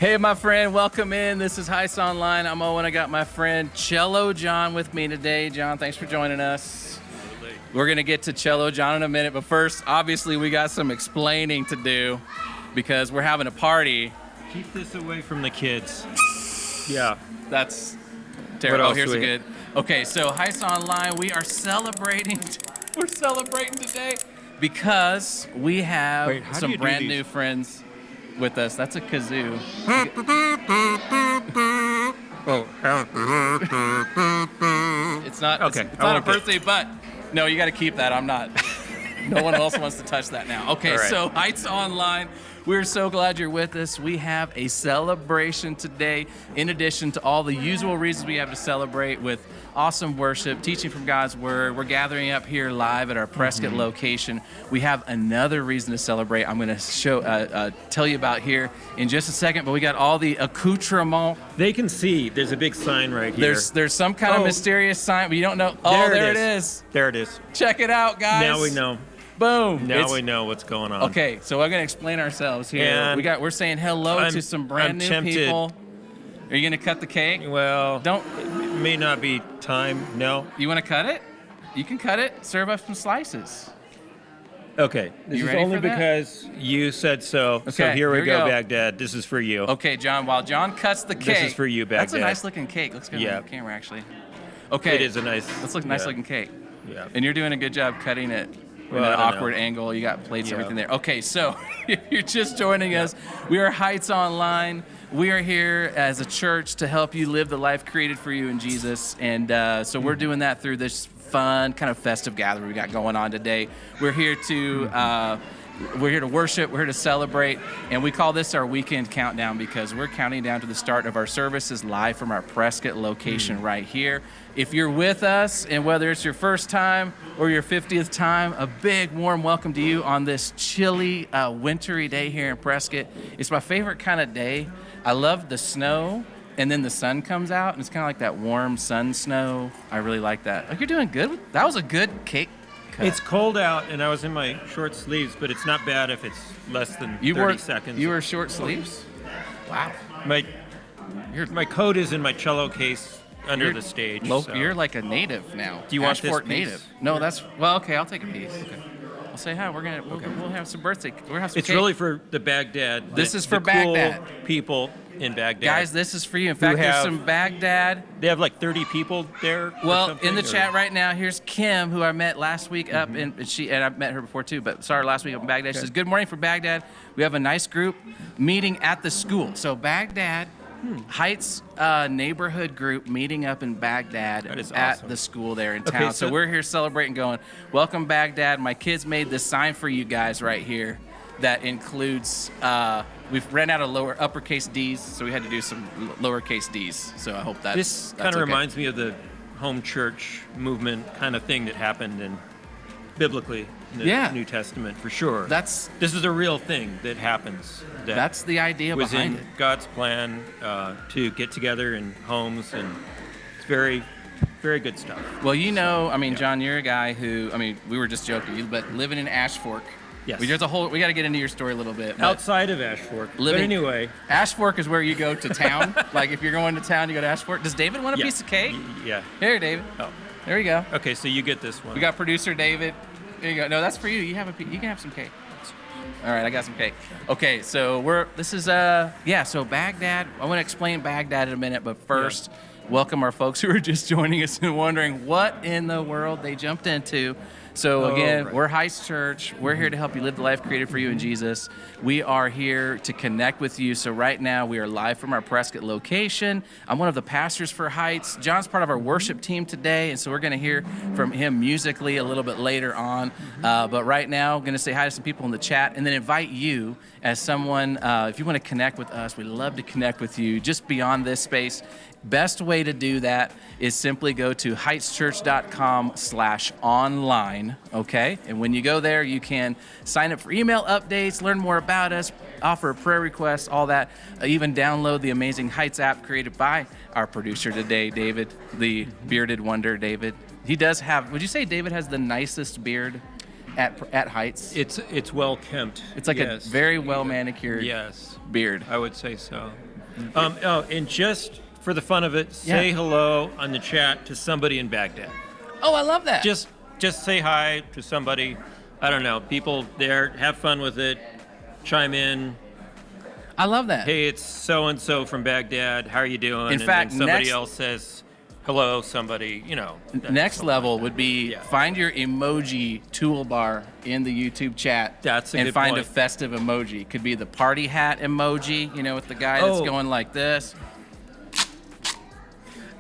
Hey, my friend, welcome in. This is Heights Online. I'm Owen. I got my friend Cello John with me today. John, thanks for joining us. We're going to get to Cello John in a minute, but first, obviously, we got some explaining to do because we're having a party. Keep this away from the kids. Yeah. That's terrible. What else Here's a good. Okay, so Heights Online, we are celebrating. We're celebrating today because we have some brand new friends with us. That's a kazoo. It's not. Okay. It's not a birthday, but no, you got to keep that. I'm not. No one else wants to touch that now. Okay, right. So Heights Online, we're so glad you're with us. We have a celebration today, in addition to all the usual reasons we have to celebrate with awesome worship, teaching from God's Word. We're gathering up here live at our Prescott location. We have another reason to celebrate. I'm going to tell you about here in just a second, but we got all the accoutrements. They can see. There's a big sign right here. There's some kind of mysterious sign, but you don't know. Oh, there it is. There it is. Check it out, guys. Now we know. Boom. Now we know what's going on. Okay, so we're gonna explain ourselves here. And We're saying hello to some brand new tempted. people. Are you gonna cut the cake? Well, Don't. It may not be time. No. You want to cut it? You can cut it. Serve up some slices. Okay. This You is ready only for that? because you said so. So Okay, here we here we go, go. Baghdad. This is for you. Okay, John. While John cuts the cake. This is for you, That's a Baghdad. nice looking cake. Looks good Yeah. on the camera, actually. Okay. It is a nice. Let's look nice looking cake. Yeah. And you're doing a good job cutting it. Well, in an I don't awkward know. angle. You got plates, Yeah. everything there. Okay, so if you're just joining us, we are Heights Online. We are here as a church to help you live the life created for you in Jesus. And so we're doing that through this fun, kind of festive gathering we got going on today. We're here to worship, we're here to celebrate, and we call this our weekend countdown because we're counting down to the start of our services live from our Prescott location right here. If you're with us, and whether it's your first time or your 50th time, a big warm welcome to you on this chilly, wintry day here in Prescott. It's my favorite kind of day. I love the snow, and then the sun comes out, and it's kind of like that warm sun snow. I really like that. Like, you're doing good. That was a good cake cut. It's cold out, and I was in my short sleeves, but it's not bad if it's less than 30 seconds. You were short sleeves? Wow. My coat is in my cello case under the stage. So. You're like a native now. Do you want this Ashford piece? native. No, well, okay, I'll take a piece. Okay. I'll say hi. We'll have some birthday. We'll have some It's cake. really for the Baghdad. This is for the Baghdad. Cool people in Baghdad. Guys, this is for you. In fact, there's some Baghdad. They have like 30 people there. or Well, something, in the or- chat right now, here's Kim, who I met last week up in and I've met her before too, but saw her last week up in Baghdad. She says, "Good morning from Baghdad. We have a nice group meeting at the school." So Baghdad Heights neighborhood group meeting up in Baghdad That is at awesome. the school there in Okay, town. So so- we're here celebrating, going, "Welcome Baghdad." My kids made this sign for you guys right here that includes. We've ran out of uppercase D's, so we had to do some lowercase D's. So I hope This kind of reminds me of the home church movement kind of thing that happened biblically in the New Testament, for sure. This is a real thing that happens. That's the idea was behind in it. God's plan to get together in homes, and it's very, very good stuff. Well, John, you're a guy who, we were just joking, but living in Ash Fork. Yes. We got to get into your story a little bit. but Outside of Ash Fork. But anyway. Ash Fork is where you go to town. Like if you're going to town, you go to Ash Fork. Does David want a piece of cake? Yeah. Here, David. Oh. There you go. Okay, so you get this one. We got producer David. There you go. No, that's for you. You can have some cake. All right, I got some cake. Okay, so so Baghdad. I want to explain Baghdad in a minute, but first, welcome our folks who are just joining us and wondering what in the world they jumped into. So again, we're Heights Church. We're here to help you live the life created for you in Jesus. We are here to connect with you. So right now we are live from our Prescott location. I'm one of the pastors for Heights. John's part of our worship team today, and so we're going to hear from him musically a little bit later on. But right now, I'm going to say hi to some people in the chat and then invite you as someone, if you want to connect with us, we'd love to connect with you just beyond this space. Best way to do that is simply go to heightschurch.com/online, okay? And when you go there, you can sign up for email updates, learn more about us, offer a prayer request, all that. Even download the amazing Heights app created by our producer today, David, the bearded wonder, David. He does have, would you say David has the nicest beard at Heights? It's well kempt. It's like a very well manicured yes. beard. I would say so. And just for the fun of it, say hello on the chat to somebody in Baghdad. Oh, I love that. Just say hi to somebody. I don't know. People there, have fun with it. Chime in. I love that. Hey, it's so and so from Baghdad. How are you doing? In fact, and then somebody else says hello. Somebody, Next level would be find your emoji toolbar in the YouTube chat. That's a and good find point. a festive emoji. Could be the party hat emoji, with the guy that's going like this.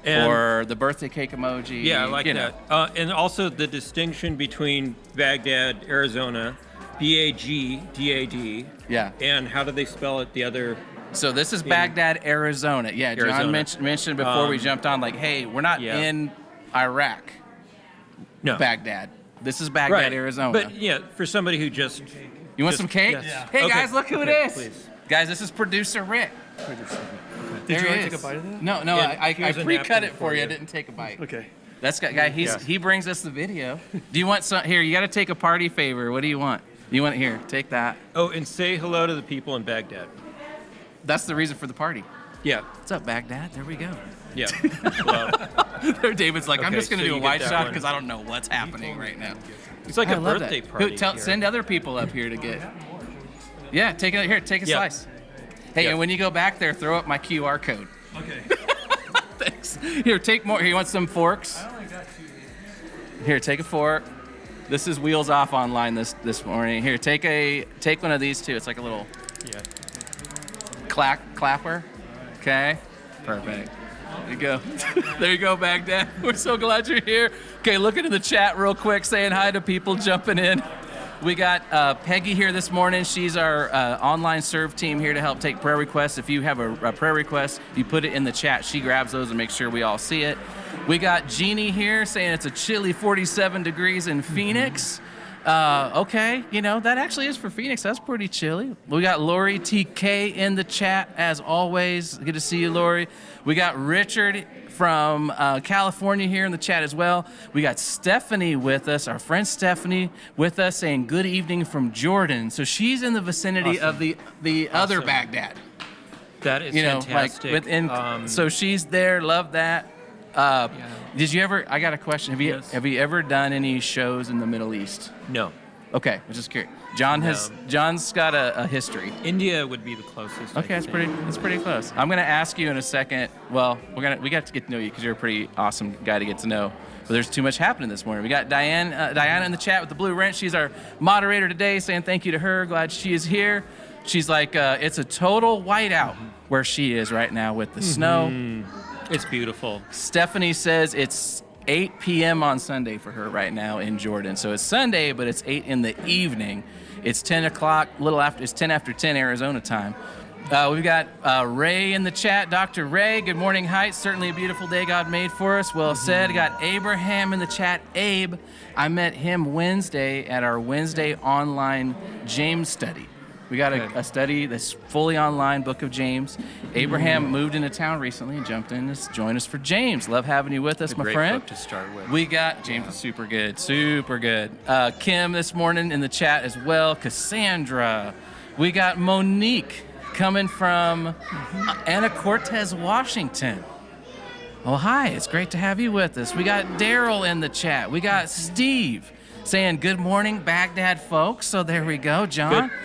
Or the birthday cake emoji. Yeah, I like that. And also the distinction between Baghdad, Arizona, BAGDAD. Yeah. And how do they spell it? The other. So this is Baghdad, Arizona. Yeah, John mentioned before we jumped on, like, hey, we're not in Iraq. No. Baghdad. This is Baghdad, Arizona. But for somebody who just. You want some cake? Yes. Yeah. Hey, guys, look who it is. Please. Guys, this is producer Rick. Did you take a bite of that? No, I pre-cut it for you. I didn't take a bite. Okay. That's guy. He brings us the video. Do you want some? Here, you got to take a party favor. What do you want? You want here? Take that. Oh, and say hello to the people in Baghdad. That's the reason for the party. Yeah. What's up, Baghdad? There we go. Yeah. Well, there, David's like, I'm just gonna do a wide shot one. because I don't know what's happening right now. It's like I a love birthday that. party. Send other people up here to get. Yeah, take a slice. Hey, Yeah. and when you go back there, throw up my QR code. Okay. Thanks. Here, take more. Here, you want some forks? I only got 2. Here, take a fork. This is Wheels Off online this morning. Here, take one of these too. It's like a little clapper. Okay, perfect. There you go. There you go, Baghdad. We're so glad you're here. Okay, look into the chat real quick, saying hi to people jumping in. We got Peggy here this morning. She's our online serve team here to help take prayer requests. If you have a prayer request, you put it in the chat. She grabs those and makes sure we all see it. We got Jeannie here saying it's a chilly 47 degrees in Phoenix. Okay, that actually is for Phoenix. That's pretty chilly. We got Lori TK in the chat as always. Good to see you, Lori. We got Richard from California here in the chat as well. We got Stephanie with us, our friend Stephanie with us, saying good evening from Jordan. So she's in the vicinity of the other Baghdad. That is fantastic. Like within. So she's there. Love that. Did you ever? I got a question. Have you ever done any shows in the Middle East? No. Okay, I'm just curious. John's got a history. India would be the closest. Okay, that's pretty close. I'm gonna ask you in a second. Well, we got to get to know you because you're a pretty awesome guy to get to know. But there's too much happening this morning. We got Diana in the chat with the blue wrench. She's our moderator today, saying thank you to her. Glad she is here. She's like, it's a total whiteout where she is right now with the snow. It's beautiful. Stephanie says it's 8 p.m. on Sunday for her right now in Jordan. So it's Sunday, but it's 8 in the evening. It's 10 o'clock, it's 10 after 10 Arizona time. We've got Ray in the chat. Dr. Ray, good morning, Heights. Certainly a beautiful day God made for us. Well said. Got Abraham in the chat. Abe, I met him Wednesday at our Wednesday online James study. We got a study that's fully online, Book of James. Abraham moved into town recently and jumped in to join us for James. Love having you with us, my friend. Book to start with. We got James is super good. Kim this morning in the chat as well. Cassandra. We got Monique coming from Anacortes, Washington. Oh, hi. It's great to have you with us. We got Daryl in the chat. We got Steve saying good morning, Baghdad folks. So there we go, John. Good.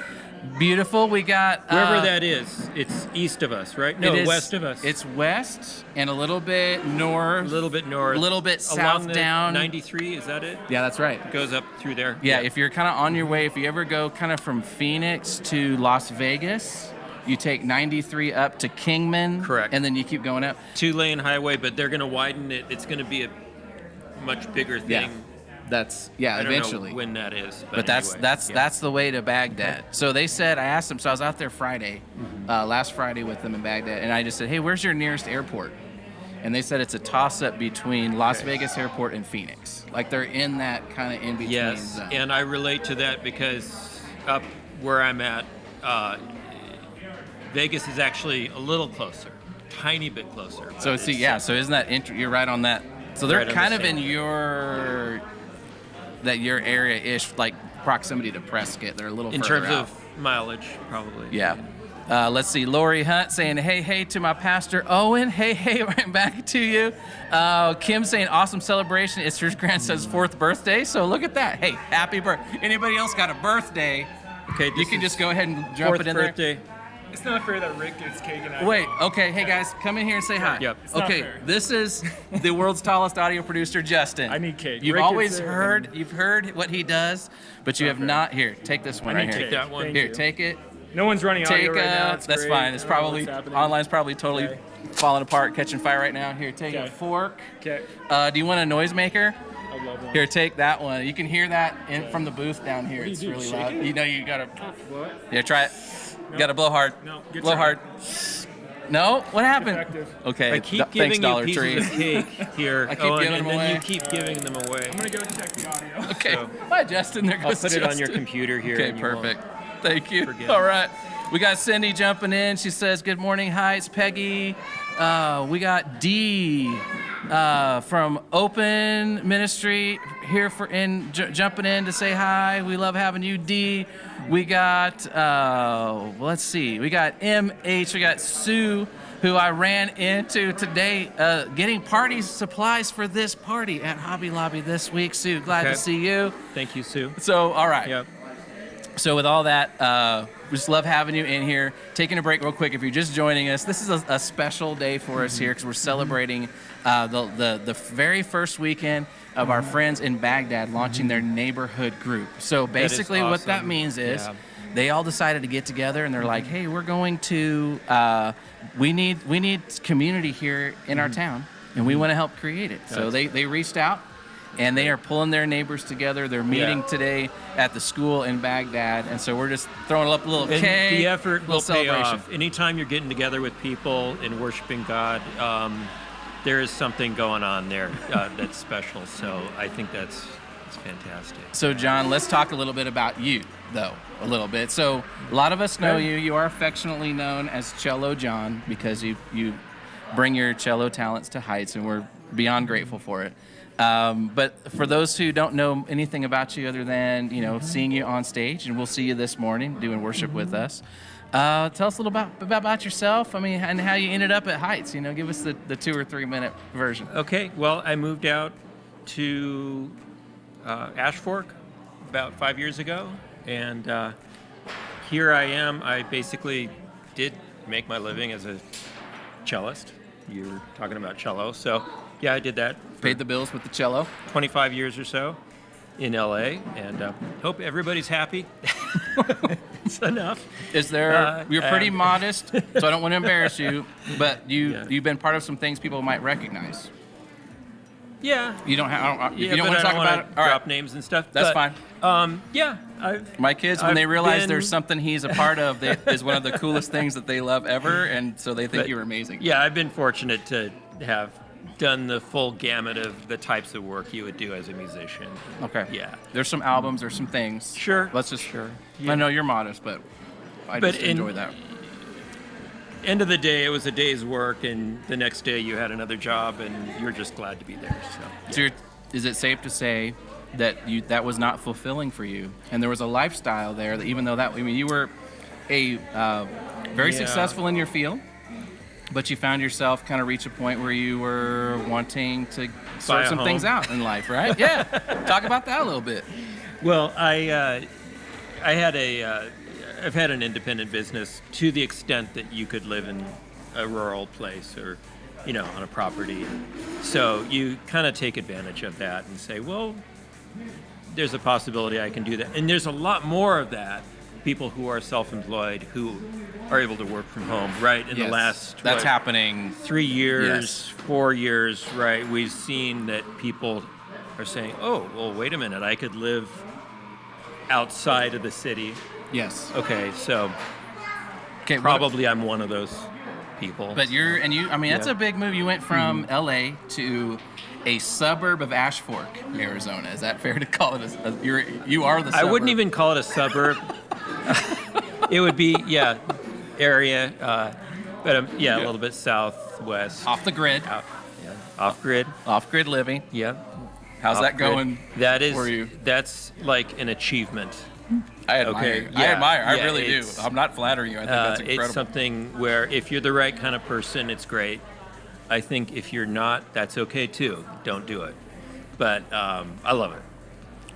Beautiful. We got wherever that is. It's east of us, right? No, west of us. It's west and a little bit north. A little bit north. A little bit south along down. 93, is that it? Yeah, that's right. It goes up through there. Yeah, if you're kind of on your way, if you ever go kind of from Phoenix to Las Vegas, you take 93 up to Kingman. Correct. And then you keep going up. 2-lane highway, but they're going to widen it. It's going to be a much bigger thing. Yeah. That's I don't eventually know when that is, but that's the way to Baghdad. So they said, I asked them. So I was out there Friday, last Friday with them in Baghdad, and I just said, hey, where's your nearest airport? And they said it's a toss-up between Las Vegas Airport and Phoenix. Like they're in that kind of in between zone. And I relate to that because up where I'm at, Vegas is actually a little closer, tiny bit closer. So so isn't that you're right on that. So they're right kind of in your area-ish, like proximity to Prescott. They're a little in further terms out. of mileage, probably. Yeah. Let's see, Lori Hunt saying, hey to my pastor, Owen. Hey, right back to you. Kim saying, awesome celebration. It's her grandson's 4th birthday, so look at that. Hey, happy birthday. Anybody else got a birthday? Okay, you can just go ahead and drop it in birthday. there. It's not fair that Rick gets cake and I Wait, don't. okay, hey guys, come in here and say hi. Yep. It's not Okay, fair. this is the world's tallest audio producer, Justin. I need cake. You've Rick always is there, heard, you've heard what he does, but you have not. Here, take this one I right need here. Take that one. Thank Here, you. take it. No one's running Take audio right now. It's that's great. fine. It's I don't know probably what's happening. online's probably totally Okay. falling apart, catching fire right now. Here, take a Okay. fork. Okay. Do you want a noisemaker? I love one. Here, take that one. You can hear that from the booth down here. do you It's do, really shake loud. it? You know, you gotta. What? Yeah, try it. You gotta blow hard. No, good blow try. hard. No, what happened? Effective. Okay, I keep thanks, giving Dollar you Tree. pieces of cake here, I keep Owen, giving and them then away. you keep giving them away. I'm gonna go check the audio. Okay, So- bye, Justin. There I'll goes put it on your Justin. computer here. Okay, and you won't perfect. Thank you. forget. All right. We got Cindy jumping in. She says, good morning, Heights, Peggy. We got Dee from Open Ministry here jumping in to say hi. We love having you, Dee. We got, let's see, we got MH, we got Sue, who I ran into today, getting party supplies for this party at Hobby Lobby this week. Sue, glad Okay. to see you. Thank you, Sue. So, all right. Yep. So with all that, we just love having you in here. Taking a break real quick. If you're just joining us, this is a special day for us here because we're celebrating the very first weekend of our friends in Baghdad launching their neighborhood group. So basically what that awesome. means is Yeah. they all decided to get together and they're like, hey, we're going to, we need community here in our town and we want to help create it. So they reached out. And they are pulling their neighbors together. They're meeting today at the school in Baghdad, and so we're just throwing up a little And cake. the effort will little pay celebration. off. Anytime you're getting together with people and worshiping God, there is something going on there that's special. So I think it's fantastic. So, John, let's talk a little bit about you, though, a little bit. So, a lot of us know you. You are affectionately known as Cello John because you bring your cello talents to Heights, and we're beyond grateful for it. But for those who don't know anything about you other than, seeing you on stage, and we'll see you this morning doing worship with us, tell us a little about yourself, and how you ended up at Heights. Give us the 2 or 3 minute version. Okay, well, I moved out to Ash Fork about 5 years ago, and here I am. I basically did make my living as a cellist. You were talking about cello, so yeah, I did that. Paid the bills with the cello. 25 years or so in LA, and hope everybody's happy. It's enough. Is there? You're pretty modest, so I don't want to embarrass you, but you've been part of some things people might recognize. Yeah. You don't have. If Yeah, you don't but want to I talk don't about wanna it, all drop right. names and stuff. That's but, fine. Yeah, My kids, when I've they realize been- there's something he's a part of that is one of the coolest things that they love ever, and so they think But- you're amazing. Yeah, I've been fortunate to have done the full gamut of the types of work you would do as a musician. Okay. Yeah. There's some albums, there's some things. Sure. Let's just. Sure. I know you're modest, but I But just in- enjoy that. End of the day, it was a day's work, and the next day you had another job, and you're just glad to be there. So. So is it safe to say that that was not fulfilling for you, and there was a lifestyle there that even though you were a very Yeah. successful in your field, but you found yourself kind of reach a point where you were wanting to Buy sort a some things home. out in life, right? Yeah. Talk about that a little bit. Well, I've had an independent business to the extent that you could live in a rural place or, on a property. So you kind of take advantage of that and say, well, there's a possibility I can do that. And there's a lot more of that. People who are self-employed who are able to work from home, right? In the Yes. last That's happening. 3 years, Yes. 4 years, right? We've seen that people are saying, oh, well, wait a minute, I could live outside of the city. Yes. Okay, so Okay. probably I'm one of those people. But that's Yeah. a big move. You went from LA to a suburb of Ash Fork, Arizona. Is that fair to call it? You are the I suburb. wouldn't even call it a suburb. It would be, area, but a little bit southwest. Off the grid. Off grid. Off grid living. Yeah. How's that Off-grid. going That is, for you? That's like an achievement. I admire. Okay, You. I admire. I yeah, really do. it's- I'm not flattering you. I think that's incredible. It's something where if you're the right kind of person, it's great. I think if you're not, that's okay too. Don't do it. But I love it.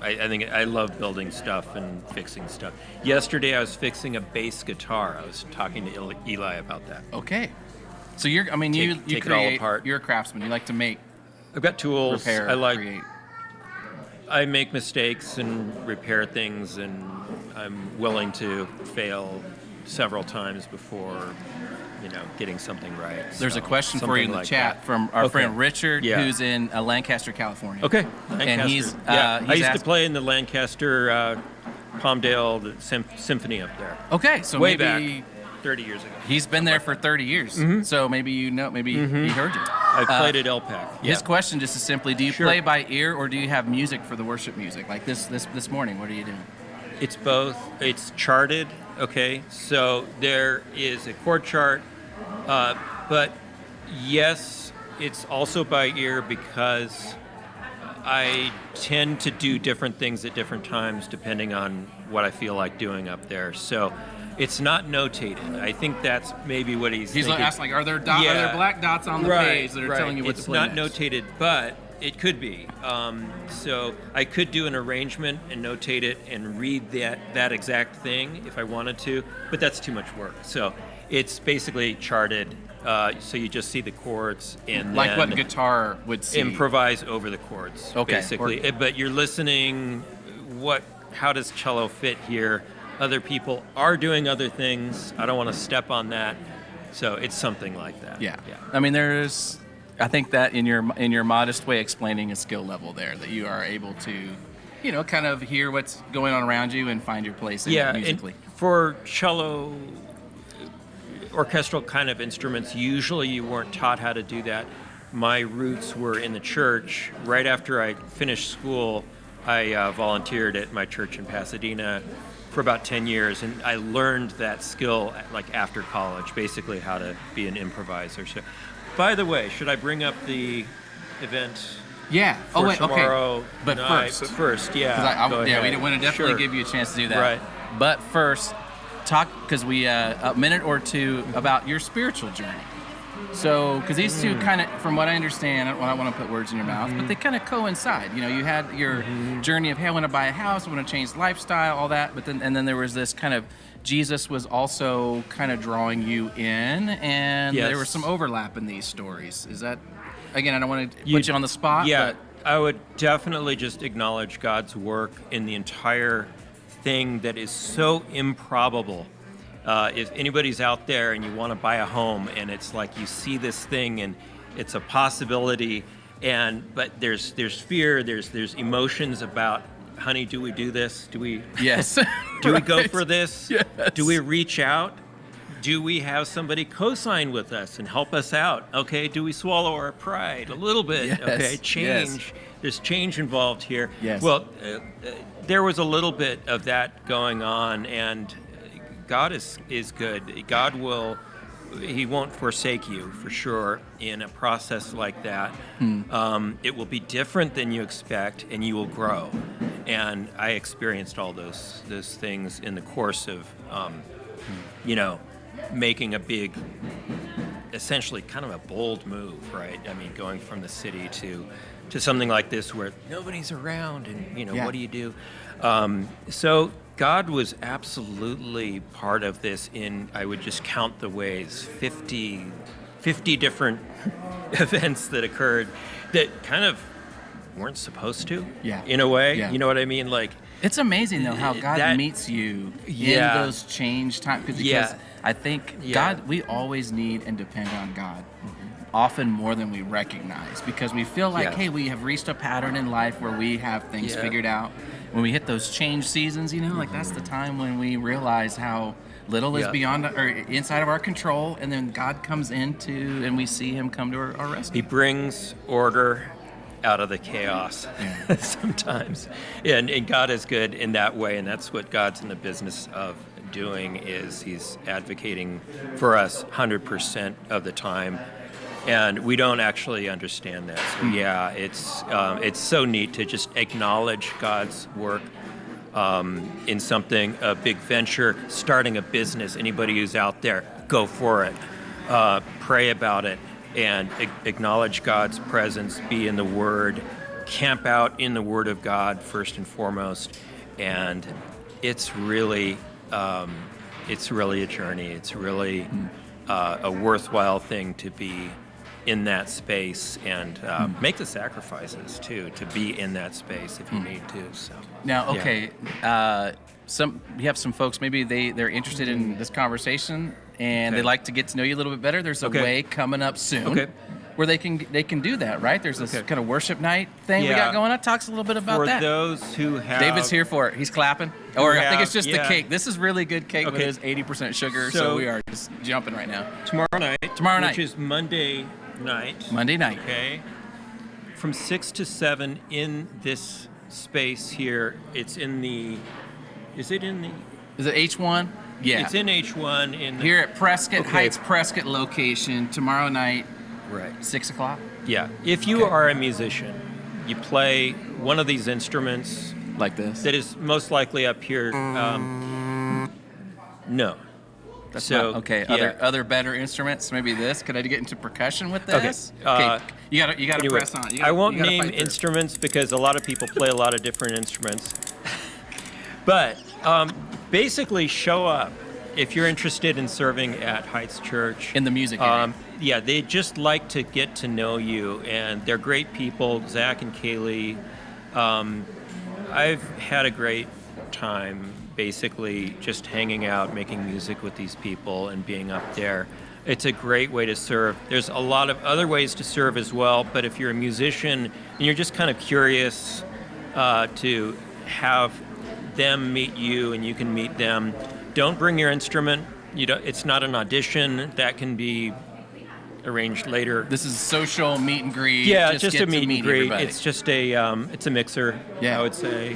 I think I love building stuff and fixing stuff. Yesterday I was fixing a bass guitar. I was talking to Eli about that. Okay. So you're. I mean, you Take it all create. apart. You're a craftsman. You like to make, I've got tools. repair, I create. make mistakes and repair things, and I'm willing to fail several times before, getting something right. There's So, a question for you in something the like chat that. from our Okay. friend Richard, Yeah. who's in Lancaster, California. Okay. And he's, Lancaster. I used to asked- play in the Lancaster Palmdale Symphony up there. Okay, so Way maybe back 30 years ago. he's been there for 30 years. So maybe he heard you. I played at LPAC. His question just is simply: do you Sure. play by ear or do you have music for the worship music? Like this morning, what are you doing? It's both. It's charted, okay? So there is a chord chart, but yes, it's also by ear because I tend to do different things at different times depending on what I feel like doing up there. So it's not notated. I think that's maybe what he's He's thinking. asking, like, are there are Yeah. there black dots on the page that are telling you what it's to play not next? notated, but it could be. So I could do an arrangement and notate it and read that exact thing if I wanted to, but that's too much work. So it's basically charted. So you just see the chords and Like then what guitar would see. improvise over the chords, Okay. basically. But you're listening. How does cello fit here? Other people are doing other things. I don't want to step on that. So it's something like that. Yeah. I mean, I think that in your modest way, explaining a skill level there, that you are able to, kind of hear what's going on around you and find your place in it And musically. for cello, orchestral kind of instruments, usually you weren't taught how to do that. My roots were in the church. Right after I finished school, I volunteered at my church in Pasadena for about 10 years, and I learned that skill after college, basically how to be an improviser. So, by the way, should I bring up the event Yeah. for wait. tomorrow Okay. But night? first, But first, yeah. 'cause go we ahead. want to definitely Sure. give you a chance to do that. Right. But first, talk because we a minute or two about your spiritual journey. So, because these two kind of, from what I understand, I don't want to put words in your mouth, but they kind of coincide. You had your journey of, hey, I want to buy a house, I want to change lifestyle, all that, but then there was this kind of, Jesus was also kind of drawing you in, and Yes. there was some overlap in these stories. Is that, again, I don't want to put you on the spot, Yeah, but I would definitely just acknowledge God's work in the entire thing that is so improbable. If anybody's out there and you want to buy a home and it's like you see this thing and it's a possibility, but there's fear, there's emotions about, honey, do we do this? Do we yes. do we go Right. for this? Yes. Do we reach out? Do we have somebody co-sign with us and help us out? Okay, do we swallow our pride a little bit? Yes, Okay, change. yes. There's change involved here. Yes. Well, there was a little bit of that going on, and God is good. God He won't forsake you for sure in a process like that. It will be different than you expect, and you will grow. And I experienced all those things in the course of, making a big, essentially kind of a bold move, right? I mean, going from the city to something like this where nobody's around, and Yeah. what do you do? So God was absolutely part of this I would just count the ways, 50 different events that occurred that kind of weren't supposed to, Yeah. in a way. Yeah. You know what I mean? Like, It's amazing though how God That- meets you Yeah. in those change times because Yeah. I think Yeah. God, we always need and depend on God often more than we recognize because we feel like, Yeah. hey, we have reached a pattern in life where we have things Yeah. figured out. When we hit those change seasons, like that's the time when we realize how little is Yeah. beyond or inside of our control, and then God comes and we see Him come to our He rescue. brings order out of the chaos sometimes. And God is good in that way, and that's what God's in the business of doing, is He's advocating for us 100% of the time. And we don't actually understand that. So yeah, it's so neat to just acknowledge God's work in something, a big venture, starting a business. Anybody who's out there, go for it. Pray about it and acknowledge God's presence. Be in the Word. Camp out in the Word of God first and foremost. And it's really a journey. It's really a worthwhile thing to be in that space and make the sacrifices too to be in that space if you need to. So Now, okay, you have some folks, maybe they're interested in this conversation and Okay. they'd like to get to know you a little bit better. There's a Okay. way coming up soon Okay. where they can do that, right? There's this Okay. kind of worship night thing we Yeah. got going on. Talks a little bit about for that. those who have David's here for it. He's clapping. Or I think it's just the yeah. cake. This is really good cake, but Okay. it's 80% sugar, so So- we are just jumping right now. tomorrow night, Tomorrow night. which is Monday night. Monday night. Okay. From 6 to 7 in this space here. It's in the. Is it in the? Is it H1? Yeah. It's in H1 in the, Here at Prescott Okay. Heights Prescott location tomorrow night, Right. 6 o'clock. Yeah. If you Okay. are a musician, you play one of these instruments Like this. that is most likely up here. No. That's so not, okay. yeah. Other better instruments. Maybe this. Could I get into percussion with this? Okay, You gotta Anyway, press on. You gotta, I won't you gotta name fight through. instruments because a lot of people play a lot of different instruments. But basically, show up if you're interested in serving at Heights Church. In the music area. Yeah, they just like to get to know you, and they're great people, Zach and Kaylee. I've had a great time basically just hanging out, making music with these people and being up there. It's a great way to serve. There's a lot of other ways to serve as well, but if you're a musician and you're just kind of curious to have them meet you and you can meet them, don't bring your instrument. It's not an audition. That can be arranged later. This is social meet and greet. Yeah, just get a to meet and greet. everybody. It's just it's a mixer. Yeah. I would say.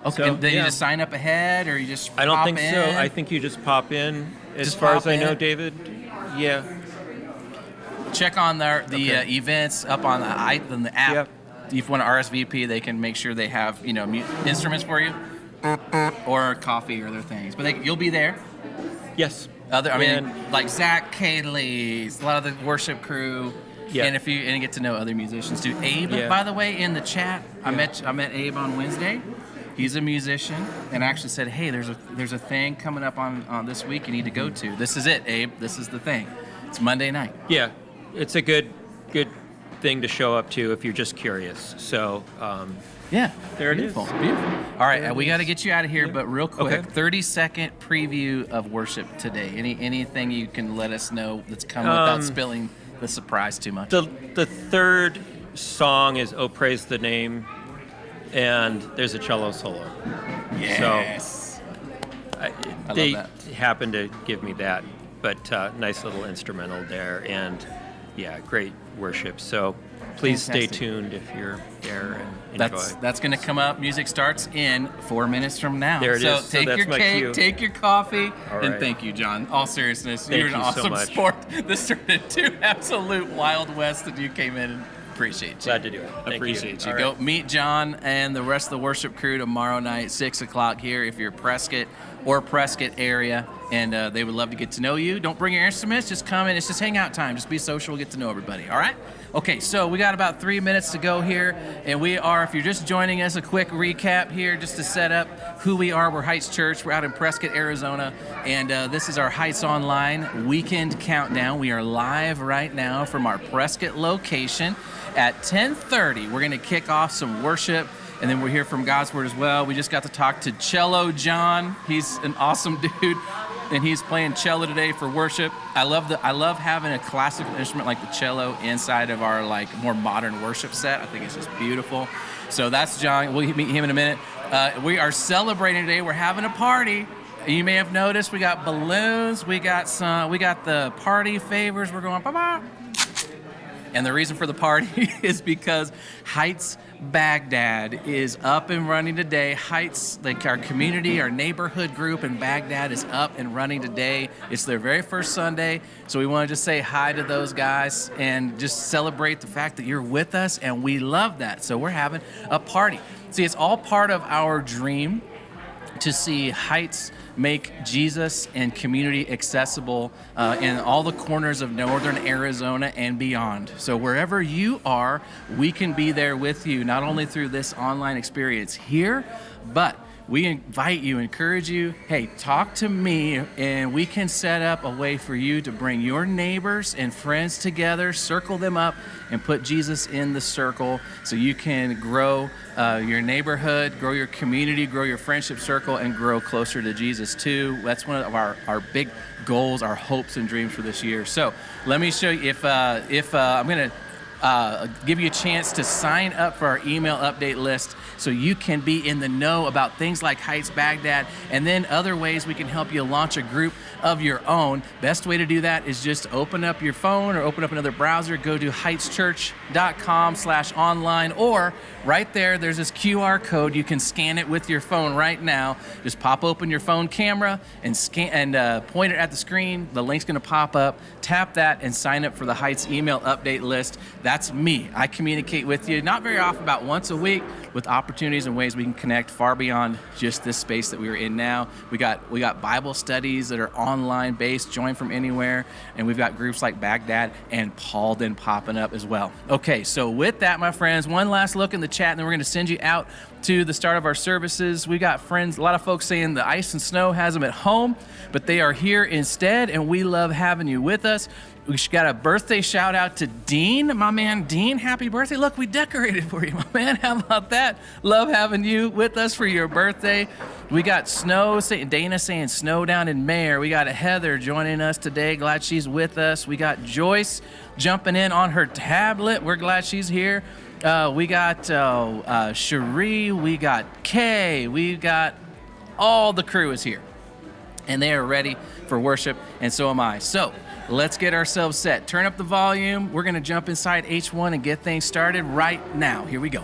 Okay. So, and then you yeah. just sign up ahead, or you just I don't pop think in? so. I think you just pop in. As Just far pop as I know, in? David. Yeah. check on the Okay. events up on the app. Yep. If you want to RSVP, they can make sure they have instruments for you, or coffee or other things. But you'll be there. Yes. Like Zach Cadley, a lot of the worship crew. Yeah. And if you get to know other musicians too. Abe, Yeah. by the way, in the chat, I met Abe on Wednesday. He's a musician, and actually said, "Hey, there's a thing coming up on this week you need to go to. This is it, Abe. This is the thing. It's Monday night." Yeah. It's a good thing to show up to if you're just curious. So. Yeah, There it is. beautiful, Beautiful. All right, There it we got to is. get you out of here, Yeah. but real quick, Okay. 30-second preview of worship today. Anything you can let us know that's coming without spilling the surprise too much? The third song is "Oh Praise the Name," and there's a cello solo. Yes. They love happened to give me that, but nice little instrumental there, and yeah, great worship. So please Fantastic. stay tuned if you're there and enjoy. That's going to come up. Music starts in 4 minutes from now. There it so is. So take that's your my cake, cue. take your coffee, All and right. thank you, John. All seriousness, Thank you're an you so awesome much. sport. This turned into absolute Wild West, and you came in and appreciate you. Glad to do it. Thank Appreciate you. All Go right. meet John and the rest of the worship crew tomorrow night, 6 o'clock here if you're Prescott or Prescott area, and they would love to get to know you. Don't bring your instruments. Just come in. It's just hangout time. Just be social. Get to know everybody. All right? Okay, so we got about 3 minutes to go here, and we are, if you're just joining us, a quick recap here just to set up who we are. We're Heights Church. We're out in Prescott, Arizona, and this is our Heights Online Weekend Countdown. We are live right now from our Prescott location. At 10:30, we're going to kick off some worship, and then we'll hear from God's Word as well. We just got to talk to Cello John. He's an awesome dude, and he's playing cello today for worship. I love having a classical instrument like the cello inside of our more modern worship set. I think it's just beautiful. So that's John. We'll meet him in a minute. We are celebrating today. We're having a party. You may have noticed we got balloons. We got the party favors. We're going ba-ba. And the reason for the party is because Heights Baghdad is up and running today. Heights, our community, our neighborhood group in Baghdad is up and running today. It's their very first Sunday, so we want to just say hi to those guys and just celebrate the fact that you're with us, and we love that. So we're having a party. See, it's all part of our dream to see Heights make Jesus and community accessible in all the corners of northern Arizona and beyond. So wherever you are, we can be there with you, not only through this online experience here, but we invite you, encourage you, hey, talk to me, and we can set up a way for you to bring your neighbors and friends together, circle them up, and put Jesus in the circle so you can grow your neighborhood, grow your community, grow your friendship circle, and grow closer to Jesus too. That's one of our big goals, our hopes and dreams for this year. So let me show you if I'm going to give you a chance to sign up for our email update list so you can be in the know about things like Heights Baghdad and then other ways we can help you launch a group of your own. Best way to do that is just open up your phone or open up another browser, go to heightschurch.com/online, or right there's this QR code. You can scan it with your phone right now. Just pop open your phone camera and scan and point it at the screen. The link's gonna pop up. Tap that and sign up for the Heights email update list. That's me. I communicate with you, not very often, about once a week, with opportunities and ways we can connect far beyond just this space that we are in now. We got Bible studies that are online based, join from anywhere, and we've got groups like Baghdad and Paulden popping up as well. Okay, so with that, my friends, one last look in the chat, and then we're going to send you out to the start of our services. We got friends, a lot of folks saying the ice and snow has them at home, but they are here instead, and we love having you with us. We got a birthday shout out to Dean, my man Dean. Happy birthday. Look, we decorated for you, my man. How about that? Love having you with us for your birthday. We got Snow, Dana saying snow down in Mayer. We got a Heather joining us today. Glad she's with us. We got Joyce jumping in on her tablet. We're glad she's here. We got Cherie. We got Kay. We got all the crew is here. And they are ready for worship, and so am I. So let's get ourselves set. Turn up the volume. We're going to jump inside H1 and get things started right now. Here we go.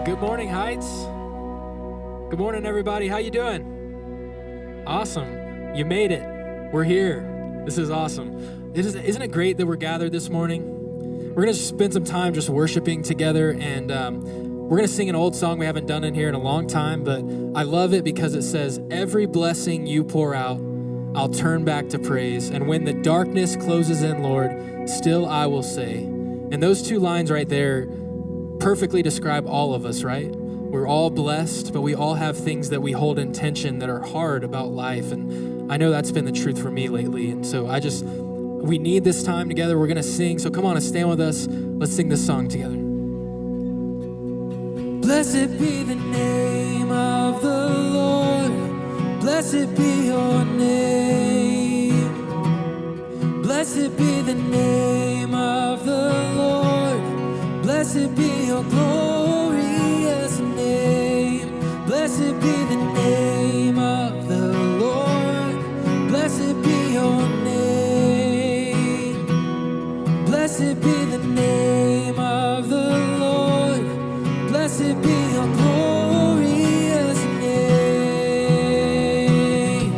Good morning, Heights. Good morning, everybody. How you doing? Awesome. You made it. We're here. This is awesome. Isn't it great that we're gathered this morning? We're going to spend some time just worshiping together, and we're going to sing an old song we haven't done in here in a long time, but I love it because it says, "Every blessing you pour out, I'll turn back to praise. And when the darkness closes in, Lord, still I will say." And those two lines right there perfectly describe all of us, right? We're all blessed, but we all have things that we hold in tension that are hard about life. And I know that's been the truth for me lately. And so we need this time together. We're going to sing. So come on and stand with us. Let's sing this song together. Blessed be the name of the Lord. Blessed be your name. Blessed be the name of the Lord. Blessed be your glorious name. Blessed be the name of the Lord. Blessed be your name. Blessed be the name of the Lord. Blessed be your glorious name.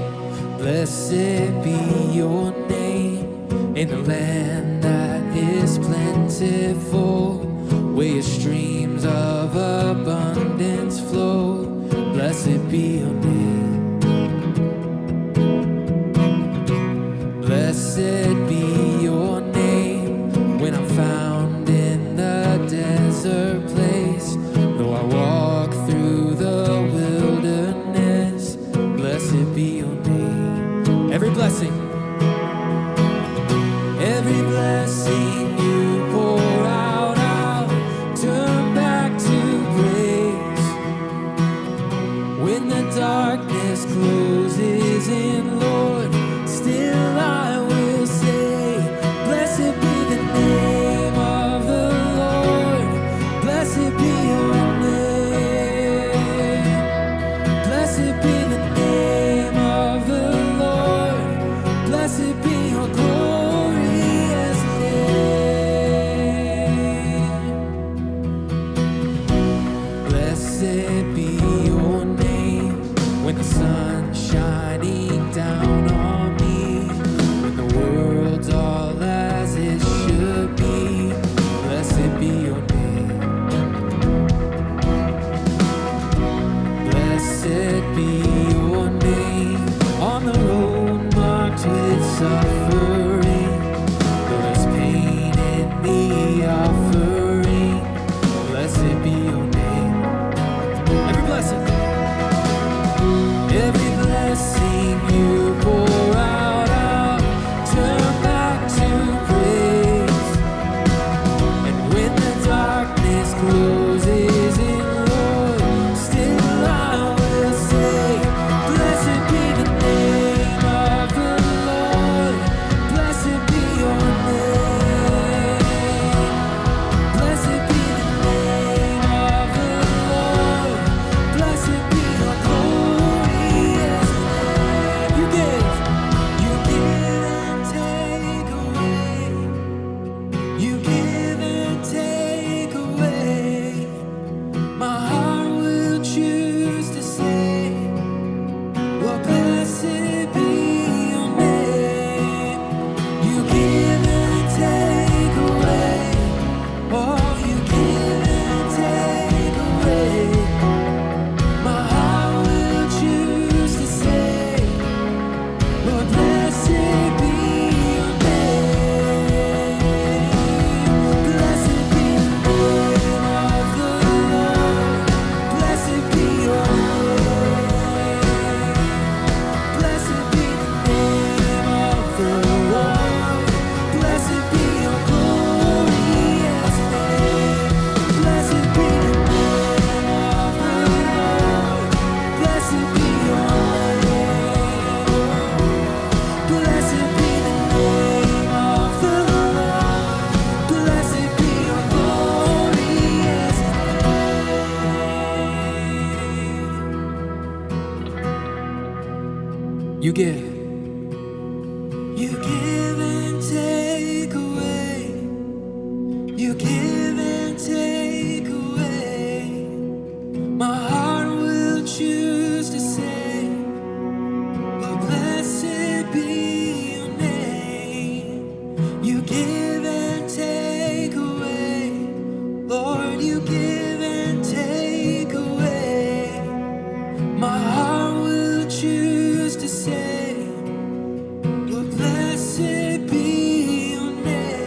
Blessed be your name in the land that is plentiful, where your streams of abundance flow. Blessed be your name. Blessed be your name when I'm found in the desert place. Though I walk through the wilderness, blessed be your name. Every blessing. Every blessing you pour out, I'll turn back to praise. When the darkness closes in, Lord, still I will say, blessed be the name of the Lord. Blessed be your name. Blessed suffering, though there's pain in me offering. Blessed be your name. Every blessing. Every blessing you pour out, I'll turn back to praise. And when the darkness closes in, Lord, still I will say, blessed be the name of the Lord. Blessed be your name. Blessed be the name of the Lord. Blessed be your glorious name. You give and take away. You give and take away. My heart will choose to say, Lord, blessed be your name. You give and take away. Oh, you give and take away. My heart will choose to say, Lord, blessed be your name. Blessed be the name of the Lord. Blessed be your name. Blessed be the name of the Lord. Blessed be your glorious name. Blessed be the name of the Lord. Blessed be your name. Blessed be the name of the Lord. Blessed be your glorious name. You give. You give and take away. You give and take away. My heart will choose to say, Lord, blessed be your name. You give and take away. Lord, you give and take away. My heart will choose to say, Lord, blessed be your name.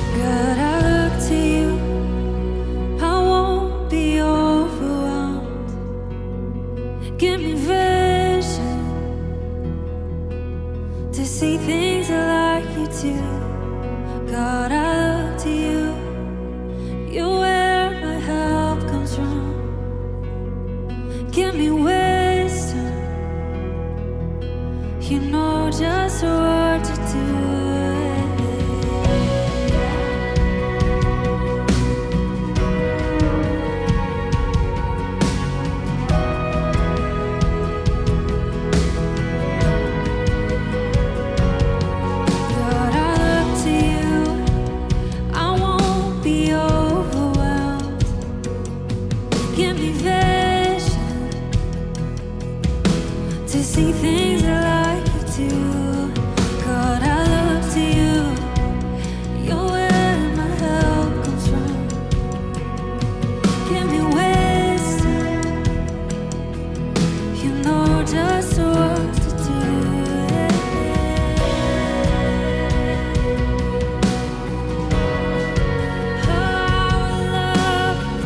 God, I look to you. I won't be overwhelmed. Give me vision to see things like you do. God, I look to you. You're where my help comes from. Give me wisdom. You know just what to do. God, I look to you. I won't be overwhelmed. Give me vision to see things like you do. God, I look to you. You're where my help comes from. Give me wisdom. You know just what to do. Oh, I love you.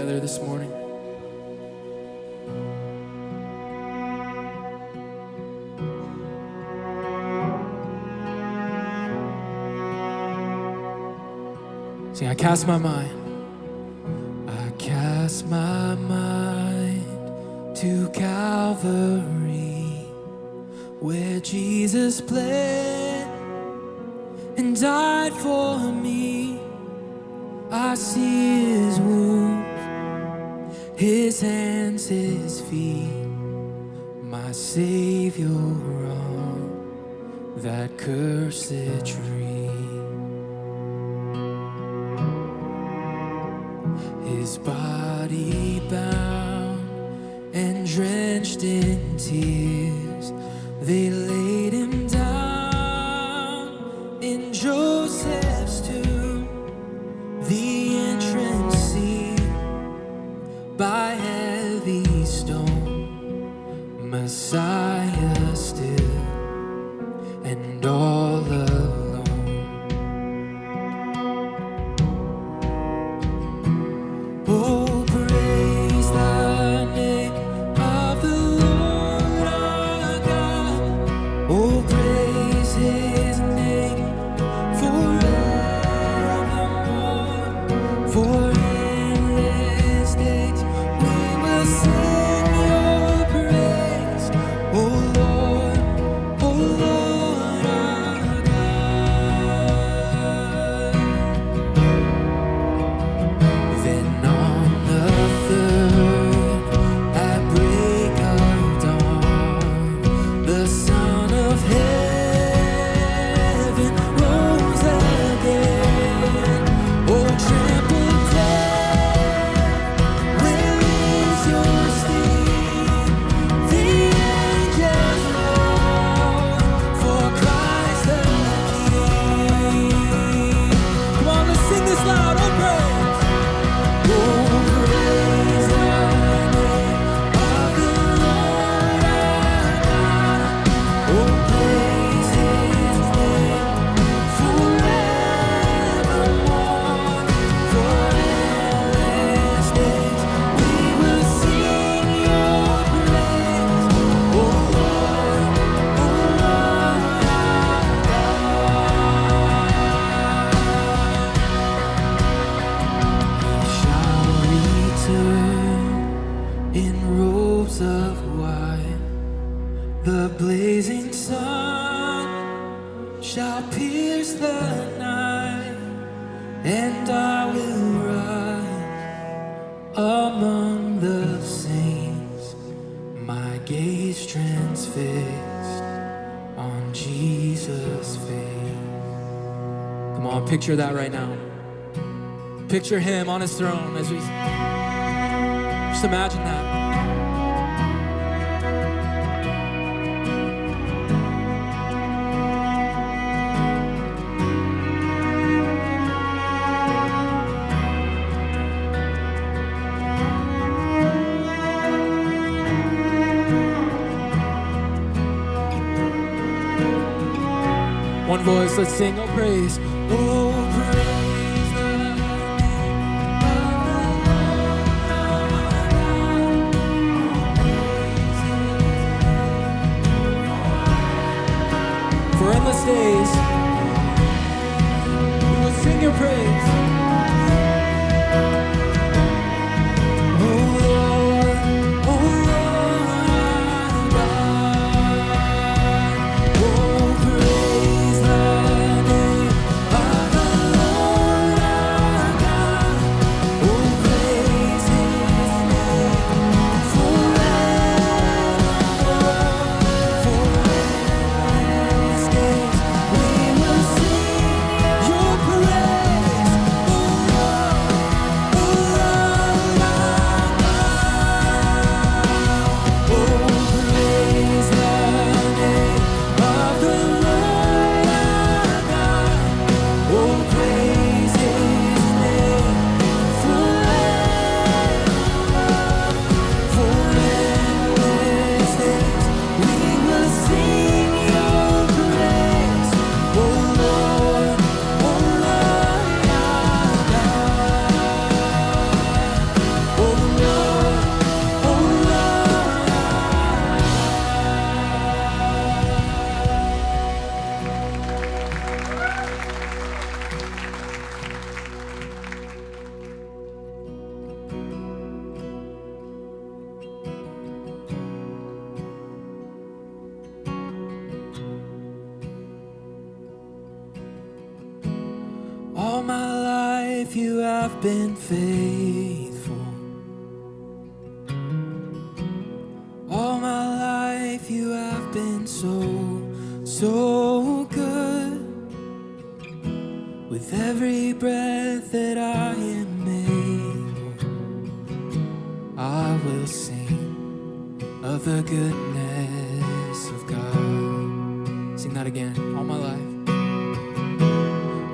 together this morning. See, I cast my mind. I cast my mind to Calvary, where Jesus bled and died for me. I see his wounds, his hands, his feet, my Savior on that cursed tree. His body bound and drenched in tears, they laid him down in Joseph's tomb, the entrance sealed by heavy stone, Messiah still and all alone. Oh, praise the name of the Lord our God. Oh, praise his name forevermore. For endless days we will sing your praise. Oh Lord our God. Then on the third, at break of dawn, the Son of Heaven rose again. Oh, trample death, where is your sting? The angels roar for Christ the King. Come on, let's sing this loud. Oh, praise. Oh, praise the name of the Lord our God. Oh, praise his name forevermore. For endless days we will sing your praise. Oh Lord our God. He shall return in robes of white. The blazing sun shall pierce the night, and I will rise among the saints, my gaze transfixed on Jesus' face. Come on, picture that right now. Picture him on his throne as we just imagine that. One voice, let's sing, oh praise. Oh, praise the name of the Lord. For endless days, we will sing your praise. Oh Lord our God. Oh, praise the name of the Lord our God. Oh, praise his name forevermore. For endless days we will sing your praise. life you have been faithful. All my life you have been so good. With every breath that I am able, I will sing of the goodness of God. Sing that again. All my life.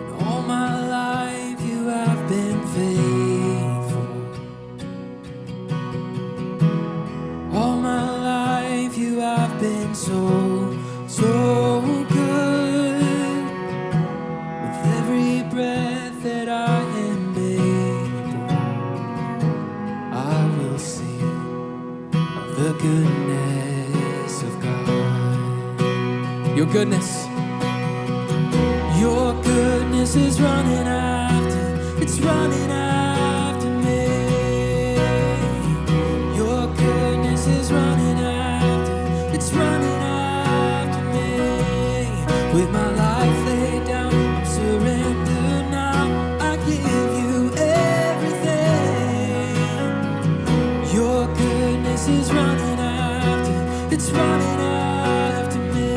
And all my life you have been faithful. All my life you have been so good. With every breath that I am able, I will sing of the goodness of God. Your goodness is running after, it's running after me. Your goodness is running after, it's running after me. With my life laid down, I'm surrendered now. I give you everything. Your goodness is running after, it's running after me.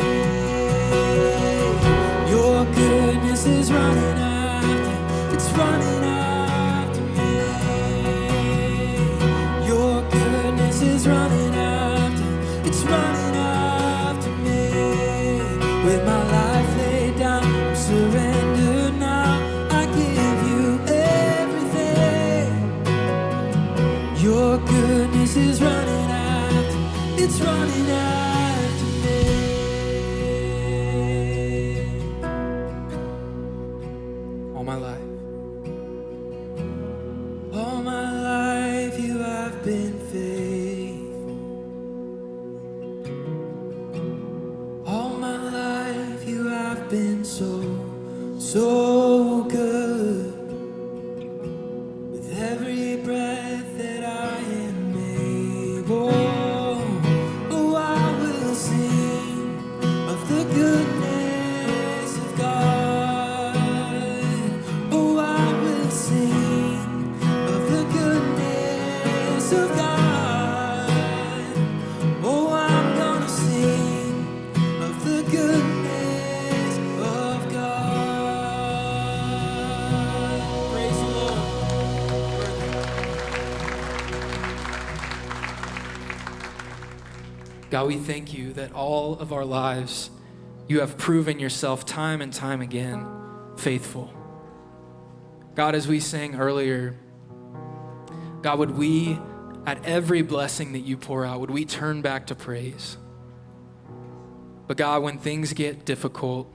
Your goodness is running after, it's running after me. Your goodness is running after, it's running after me. With my life laid down, I'm surrendered now. I give you everything. Your goodness is running after, it's running after me. All my life. All my life you have been faithful. All my life you have been so good. With every breath that I am able, oh, I will sing of the goodness of God. Oh, I will sing of the goodness of God. Oh, I'm gonna sing of the goodness of God. Praise the Lord. God, we thank you that all of our lives you have proven yourself time and time again faithful. God, as we sang earlier, God, would we, at every blessing that you pour out, would we turn back to praise? But God, when things get difficult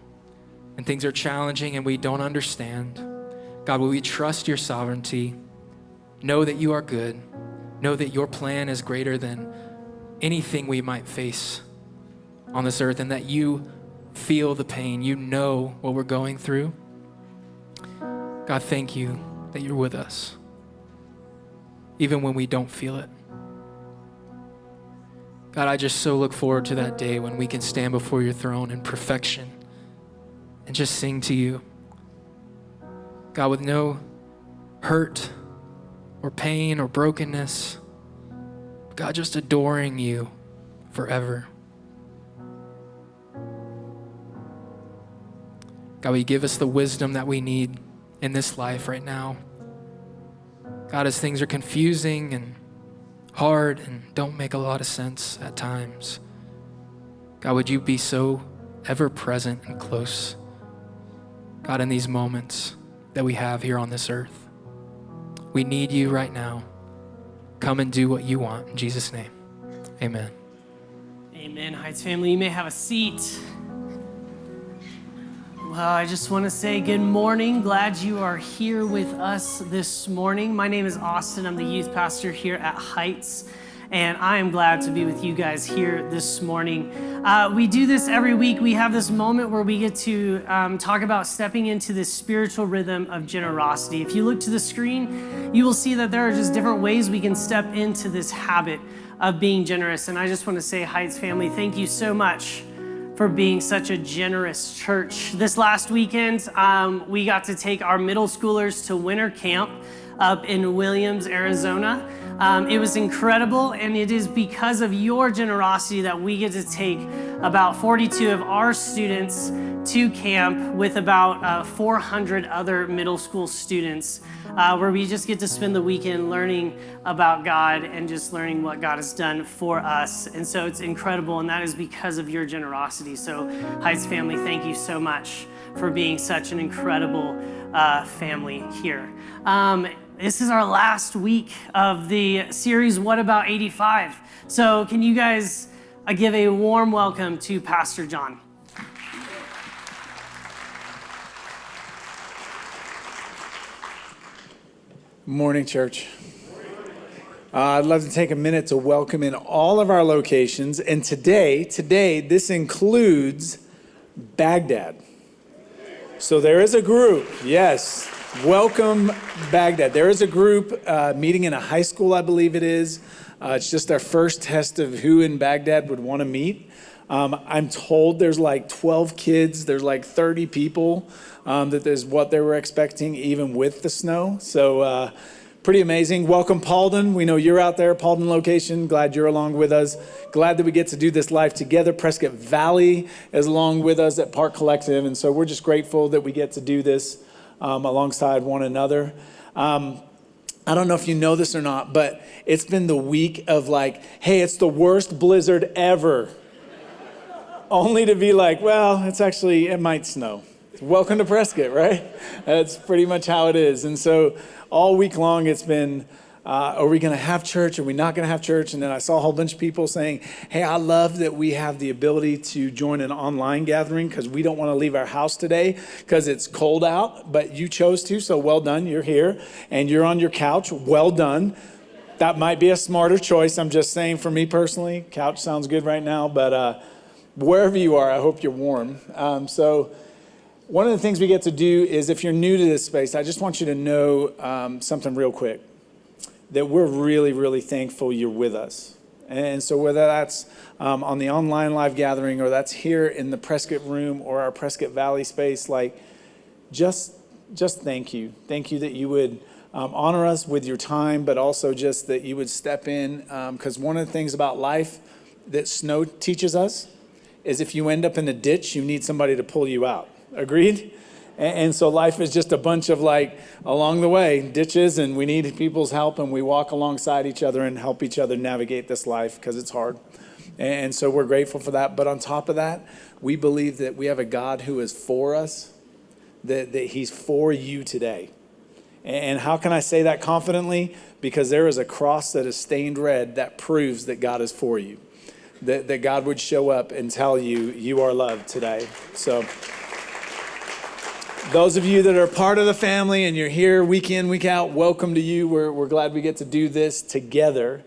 and things are challenging and we don't understand, God, will we trust your sovereignty, know that you are good, know that your plan is greater than anything we might face on this earth, and that you feel the pain, you know what we're going through. God, thank you that you're with us, even when we don't feel it. God, I just so look forward to that day when we can stand before your throne in perfection and just sing to you. God, with no hurt or pain or brokenness, God, just adoring you forever. God, will you give us the wisdom that we need in this life right now? God, as things are confusing and hard and don't make a lot of sense at times, God, would you be so ever present and close, God, in these moments that we have here on this earth. We need you right now. Come and do what you want. In Jesus' name, amen. Amen, Heights family. You may have a seat. Well, I just want to say good morning. Glad you are here with us this morning. My name is Austin. I'm the youth pastor here at Heights, and I am glad to be with you guys here this morning. We do this every week. We have this moment where we get to talk about stepping into this spiritual rhythm of generosity. If you look to the screen, you will see that there are just different ways we can step into this habit of being generous. And I just want to say, Heights family, thank you so much for being such a generous church. This last weekend, we got to take our middle schoolers to winter camp up in Williams, Arizona. It was incredible, and it is because of your generosity that we get to take about 42 of our students to camp with about 400 other middle school students, where we just get to spend the weekend learning about God and just learning what God has done for us. And so it's incredible, and that is because of your generosity. So Heights family, thank you so much for being such an incredible family here. This is our last week of the series, What About 85? So can you guys give a warm welcome to Pastor John? Morning, church. I'd love to take a minute to welcome in all of our locations. And today, this includes Baghdad. So there is a group, yes. Welcome, Baghdad. There is a group meeting in a high school, I believe it is. It's just our first test of who in Baghdad would want to meet. I'm told there's like 12 kids, there's like 30 people, that is what they were expecting, even with the snow. So pretty amazing. Welcome, Paulden. We know you're out there, Paulden location. Glad you're along with us. Glad that we get to do this live together. Prescott Valley is along with us at Park Collective. And so we're just grateful that we get to do this alongside one another. I don't know if you know this or not, but it's been the week of like, hey, it's the worst blizzard ever. Only to be like, well, it might snow. Welcome to Prescott, right? That's pretty much how it is. And so all week long it's been, are we going to have church? Are we not going to have church? And then I saw a whole bunch of people saying, hey, I love that we have the ability to join an online gathering because we don't want to leave our house today because it's cold out, but you chose to, so well done. You're here and you're on your couch. Well done. That might be a smarter choice. I'm just saying for me personally, couch sounds good right now, but wherever you are, I hope you're warm. So one of the things we get to do is if you're new to this space, I just want you to know something real quick. That we're really, really thankful you're with us. And so whether that's on the online live gathering or that's here in the Prescott room or our Prescott Valley space, like just thank you. Thank you that you would honor us with your time, but also just that you would step in. Because one of the things about life that snow teaches us is if you end up in a ditch, you need somebody to pull you out. Agreed? And so life is just a bunch of like along the way ditches, and we need people's help, and we walk alongside each other and help each other navigate this life because it's hard. And so we're grateful for that. But on top of that, we believe that we have a God who is for us, that he's for you today. And how can I say that confidently? Because there is a cross that is stained red that proves that God is for you, that God would show up and tell you, you are loved today. So those of you that are part of the family and you're here week in, week out, welcome to you. We're glad we get to do this together.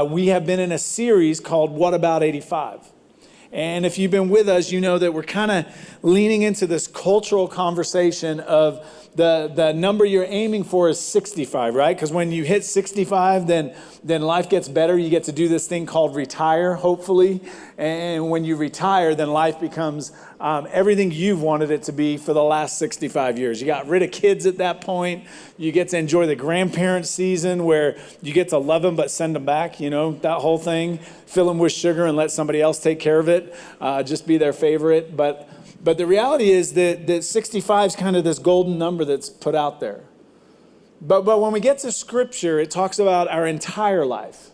We have been in a series called What About 85? And if you've been with us, you know that we're kind of leaning into this cultural conversation of the number you're aiming for is 65, right? Because when you hit 65, then life gets better. You get to do this thing called retire, hopefully. And when you retire, then life becomes everything you've wanted it to be for the last 65 years. You got rid of kids at that point. You get to enjoy the grandparent season where you get to love them but send them back, you know, that whole thing. Fill them with sugar and let somebody else take care of it. Just be their favorite. But the reality is that 65 is kind of this golden number that's put out there. But when we get to Scripture, it talks about our entire life.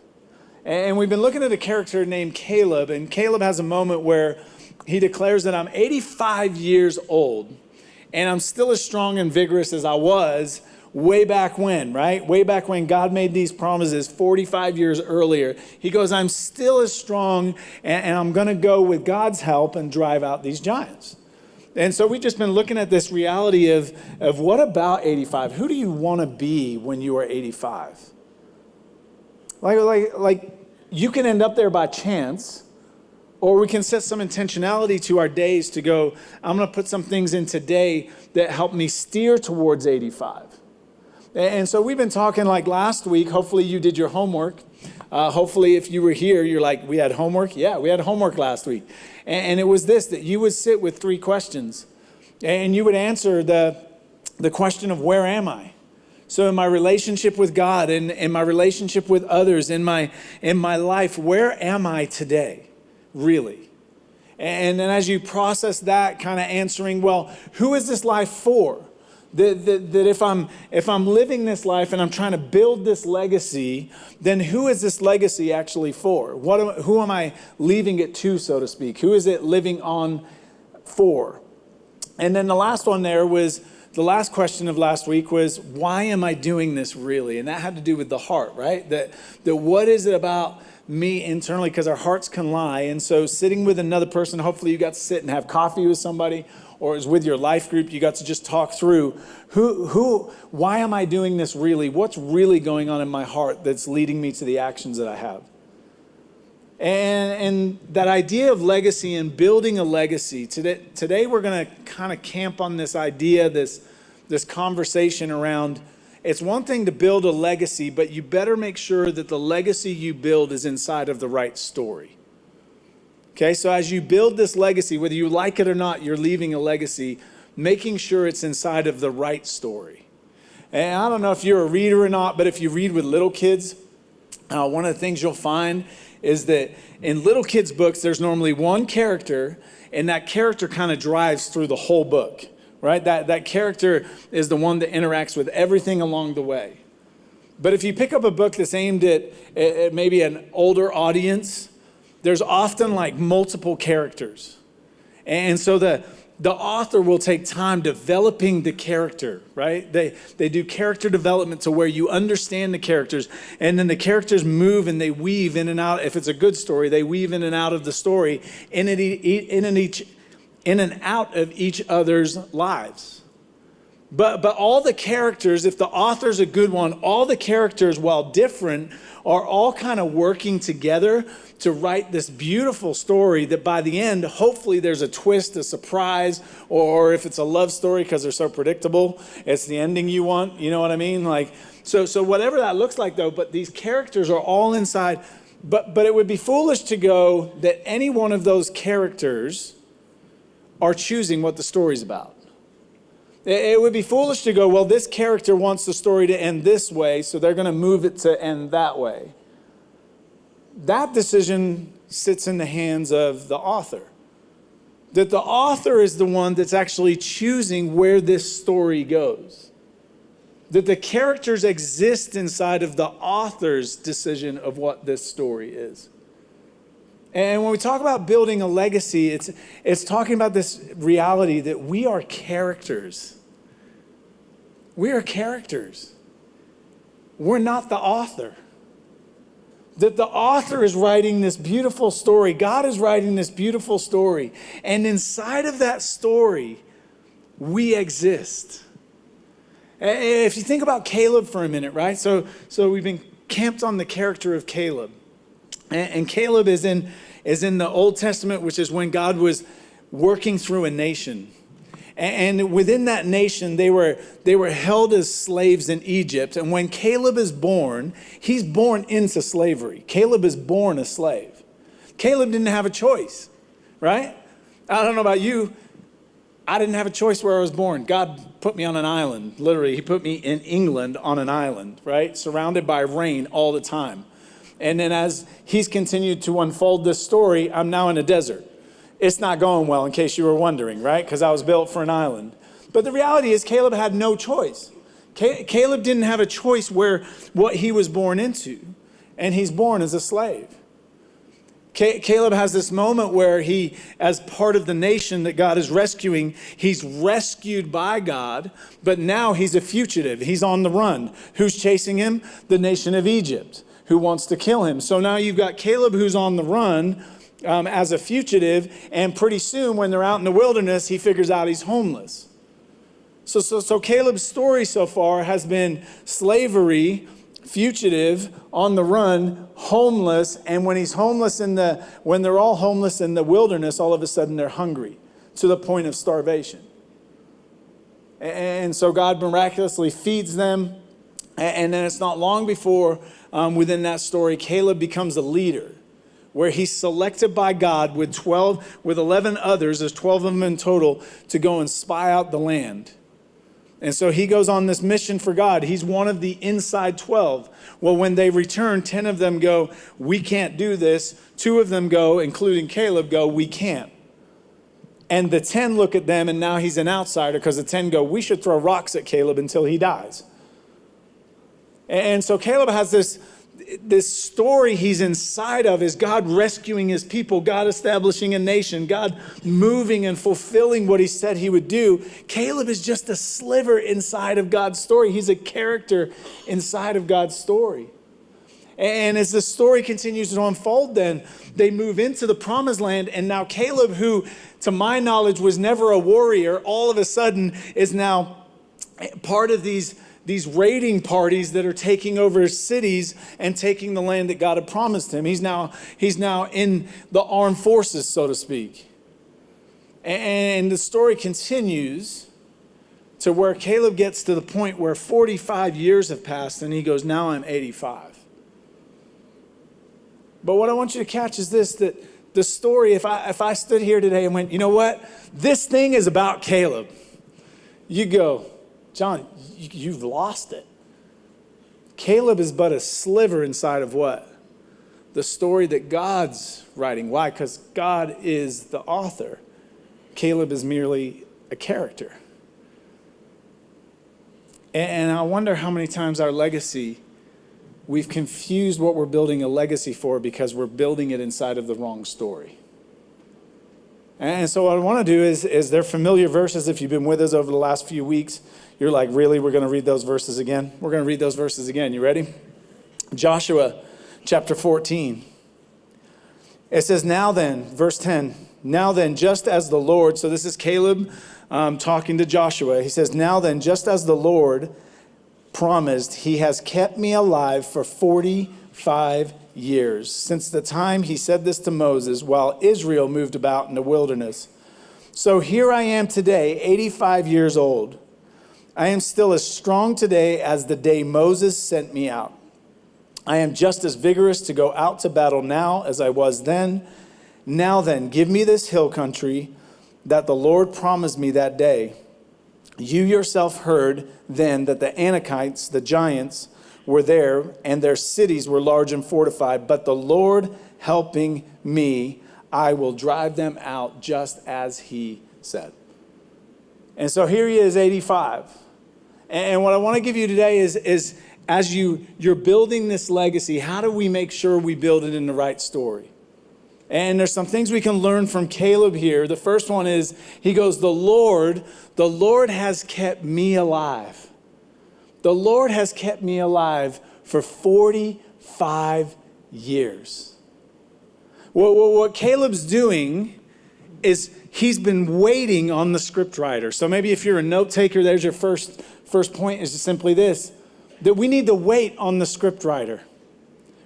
And we've been looking at a character named Caleb, and Caleb has a moment where he declares that I'm 85 years old, and I'm still as strong and vigorous as I was way back when, right? Way back when God made these promises 45 years earlier. He goes, I'm still as strong, and I'm going to go with God's help and drive out these giants. And so we've just been looking at this reality of what about 85? Who do you want to be when you are 85? Like you can end up there by chance, or we can set some intentionality to our days to go, I'm going to put some things in today that help me steer towards 85. And so we've been talking like last week, hopefully you did your homework. Hopefully, if you were here, you're like, we had homework? Yeah, we had homework last week. And it was this, that you would sit with 3 questions. And you would answer the question of, where am I? So in my relationship with God, in my relationship with others, in my life, where am I today, really? And then as you process that, kind of answering, well, who is this life for? That if I'm living this life and I'm trying to build this legacy, then who is this legacy actually for? Who am I leaving it to, so to speak? Who is it living on for? And then the last one there was, the last question of last week was, why am I doing this really? And that had to do with the heart, right? That what is it about me internally? Because our hearts can lie. And so sitting with another person, hopefully you got to sit and have coffee with somebody, or it was with your life group, you got to just talk through why am I doing this really? What's really going on in my heart that's leading me to the actions that I have? And that idea of legacy and building a legacy, today we're going to kind of camp on this idea, this conversation around, it's one thing to build a legacy, but you better make sure that the legacy you build is inside of the right story. Okay, so as you build this legacy, whether you like it or not, you're leaving a legacy, making sure it's inside of the right story. And I don't know if you're a reader or not, but if you read with little kids, one of the things you'll find is that in little kids' books, there's normally one character, and that character kind of drives through the whole book, right? That character is the one that interacts with everything along the way. But if you pick up a book that's aimed at maybe an older audience, there's often like multiple characters. And so the author will take time developing the character, right? They do character development to where you understand the characters, and then the characters move and they weave in and out. If it's a good story, they weave in and out of the story, in and out of each other's lives. But all the characters, if the author's a good one, all the characters, while different, are all kind of working together to write this beautiful story that by the end, hopefully there's a twist, a surprise, or if it's a love story because they're so predictable, it's the ending you want, you know what I mean? Like, so whatever that looks like though, but these characters are all inside, but it would be foolish to go that any one of those characters are choosing what the story's about. It would be foolish to go, well, this character wants the story to end this way, so they're going to move it to end that way. That decision sits in the hands of the author. That the author is the one that's actually choosing where this story goes. That the characters exist inside of the author's decision of what this story is. And when we talk about building a legacy, it's talking about this reality that we are characters. We are characters. We're not the author. That the author is writing this beautiful story. God is writing this beautiful story. And inside of that story, we exist. If you think about Caleb for a minute, right? So we've been camped on the character of Caleb. And Caleb is in the Old Testament, which is when God was working through a nation. And within that nation, they were held as slaves in Egypt. And when Caleb is born, he's born into slavery. Caleb is born a slave. Caleb didn't have a choice, right? I don't know about you. I didn't have a choice where I was born. God put me on an island. Literally, he put me in England on an island, right? Surrounded by rain all the time. And then as he's continued to unfold this story, I'm now in a desert. It's not going well, in case you were wondering, right? Because I was built for an island. But the reality is Caleb had no choice. Caleb didn't have a choice what he was born into. And he's born as a slave. Caleb has this moment where he, as part of the nation that God is rescuing, he's rescued by God, but now he's a fugitive. He's on the run. Who's chasing him? The nation of Egypt, who wants to kill him. So now you've got Caleb who's on the run as a fugitive, and pretty soon when they're out in the wilderness, he figures out he's homeless. So Caleb's story so far has been slavery, fugitive, on the run, homeless, and when they're all homeless in the wilderness, all of a sudden they're hungry to the point of starvation. And so God miraculously feeds them, and then it's not long before within that story, Caleb becomes a leader, where he's selected by God with 11 others, there's 12 of them in total, to go and spy out the land. And so he goes on this mission for God. He's one of the inside 12. Well, when they return, 10 of them go, we can't do this. 2 of them go, including Caleb, go, we can't. And the 10 look at them, and now he's an outsider because the 10 go, we should throw rocks at Caleb until he dies. And so Caleb has this story he's inside of, is God rescuing his people, God establishing a nation, God moving and fulfilling what he said he would do. Caleb is just a sliver inside of God's story. He's a character inside of God's story. And as the story continues to unfold, then they move into the promised land. And now Caleb, who to my knowledge was never a warrior, all of a sudden is now part of these raiding parties that are taking over cities and taking the land that God had promised him. He's now in the armed forces, so to speak. And the story continues to where Caleb gets to the point where 45 years have passed and he goes, now I'm 85. But what I want you to catch is this, that the story, if I stood here today and went, you know what? This thing is about Caleb. You go, John, you've lost it. Caleb is but a sliver inside of what? The story that God's writing. Why? Because God is the author. Caleb is merely a character. And I wonder how many times our legacy, we've confused what we're building a legacy for because we're building it inside of the wrong story. And so what I want to do is they're familiar verses. If you've been with us over the last few weeks, you're like, really, we're going to read those verses again? We're going to read those verses again. You ready? Joshua chapter 14. It says, now then, verse 10, now then, just as the Lord, so this is Caleb talking to Joshua. He says, now then, just as the Lord promised, he has kept me alive for 45 years, since the time he said this to Moses while Israel moved about in the wilderness. So here I am today, 85 years old. I am still as strong today as the day Moses sent me out. I am just as vigorous to go out to battle now as I was then. Now then, give me this hill country that the Lord promised me that day. You yourself heard then that the Anakites, the giants, were there, and their cities were large and fortified. But the Lord helping me, I will drive them out just as he said. And so here he is, 85. And what I want to give you today is as you're building this legacy, how do we make sure we build it in the right story? And there's some things we can learn from Caleb here. The first one is, he goes, the Lord has kept me alive. The Lord has kept me alive for 45 years. What Caleb's doing is he's been waiting on the script writer. So maybe if you're a note taker, there's your first point is just simply this, that we need to wait on the script writer.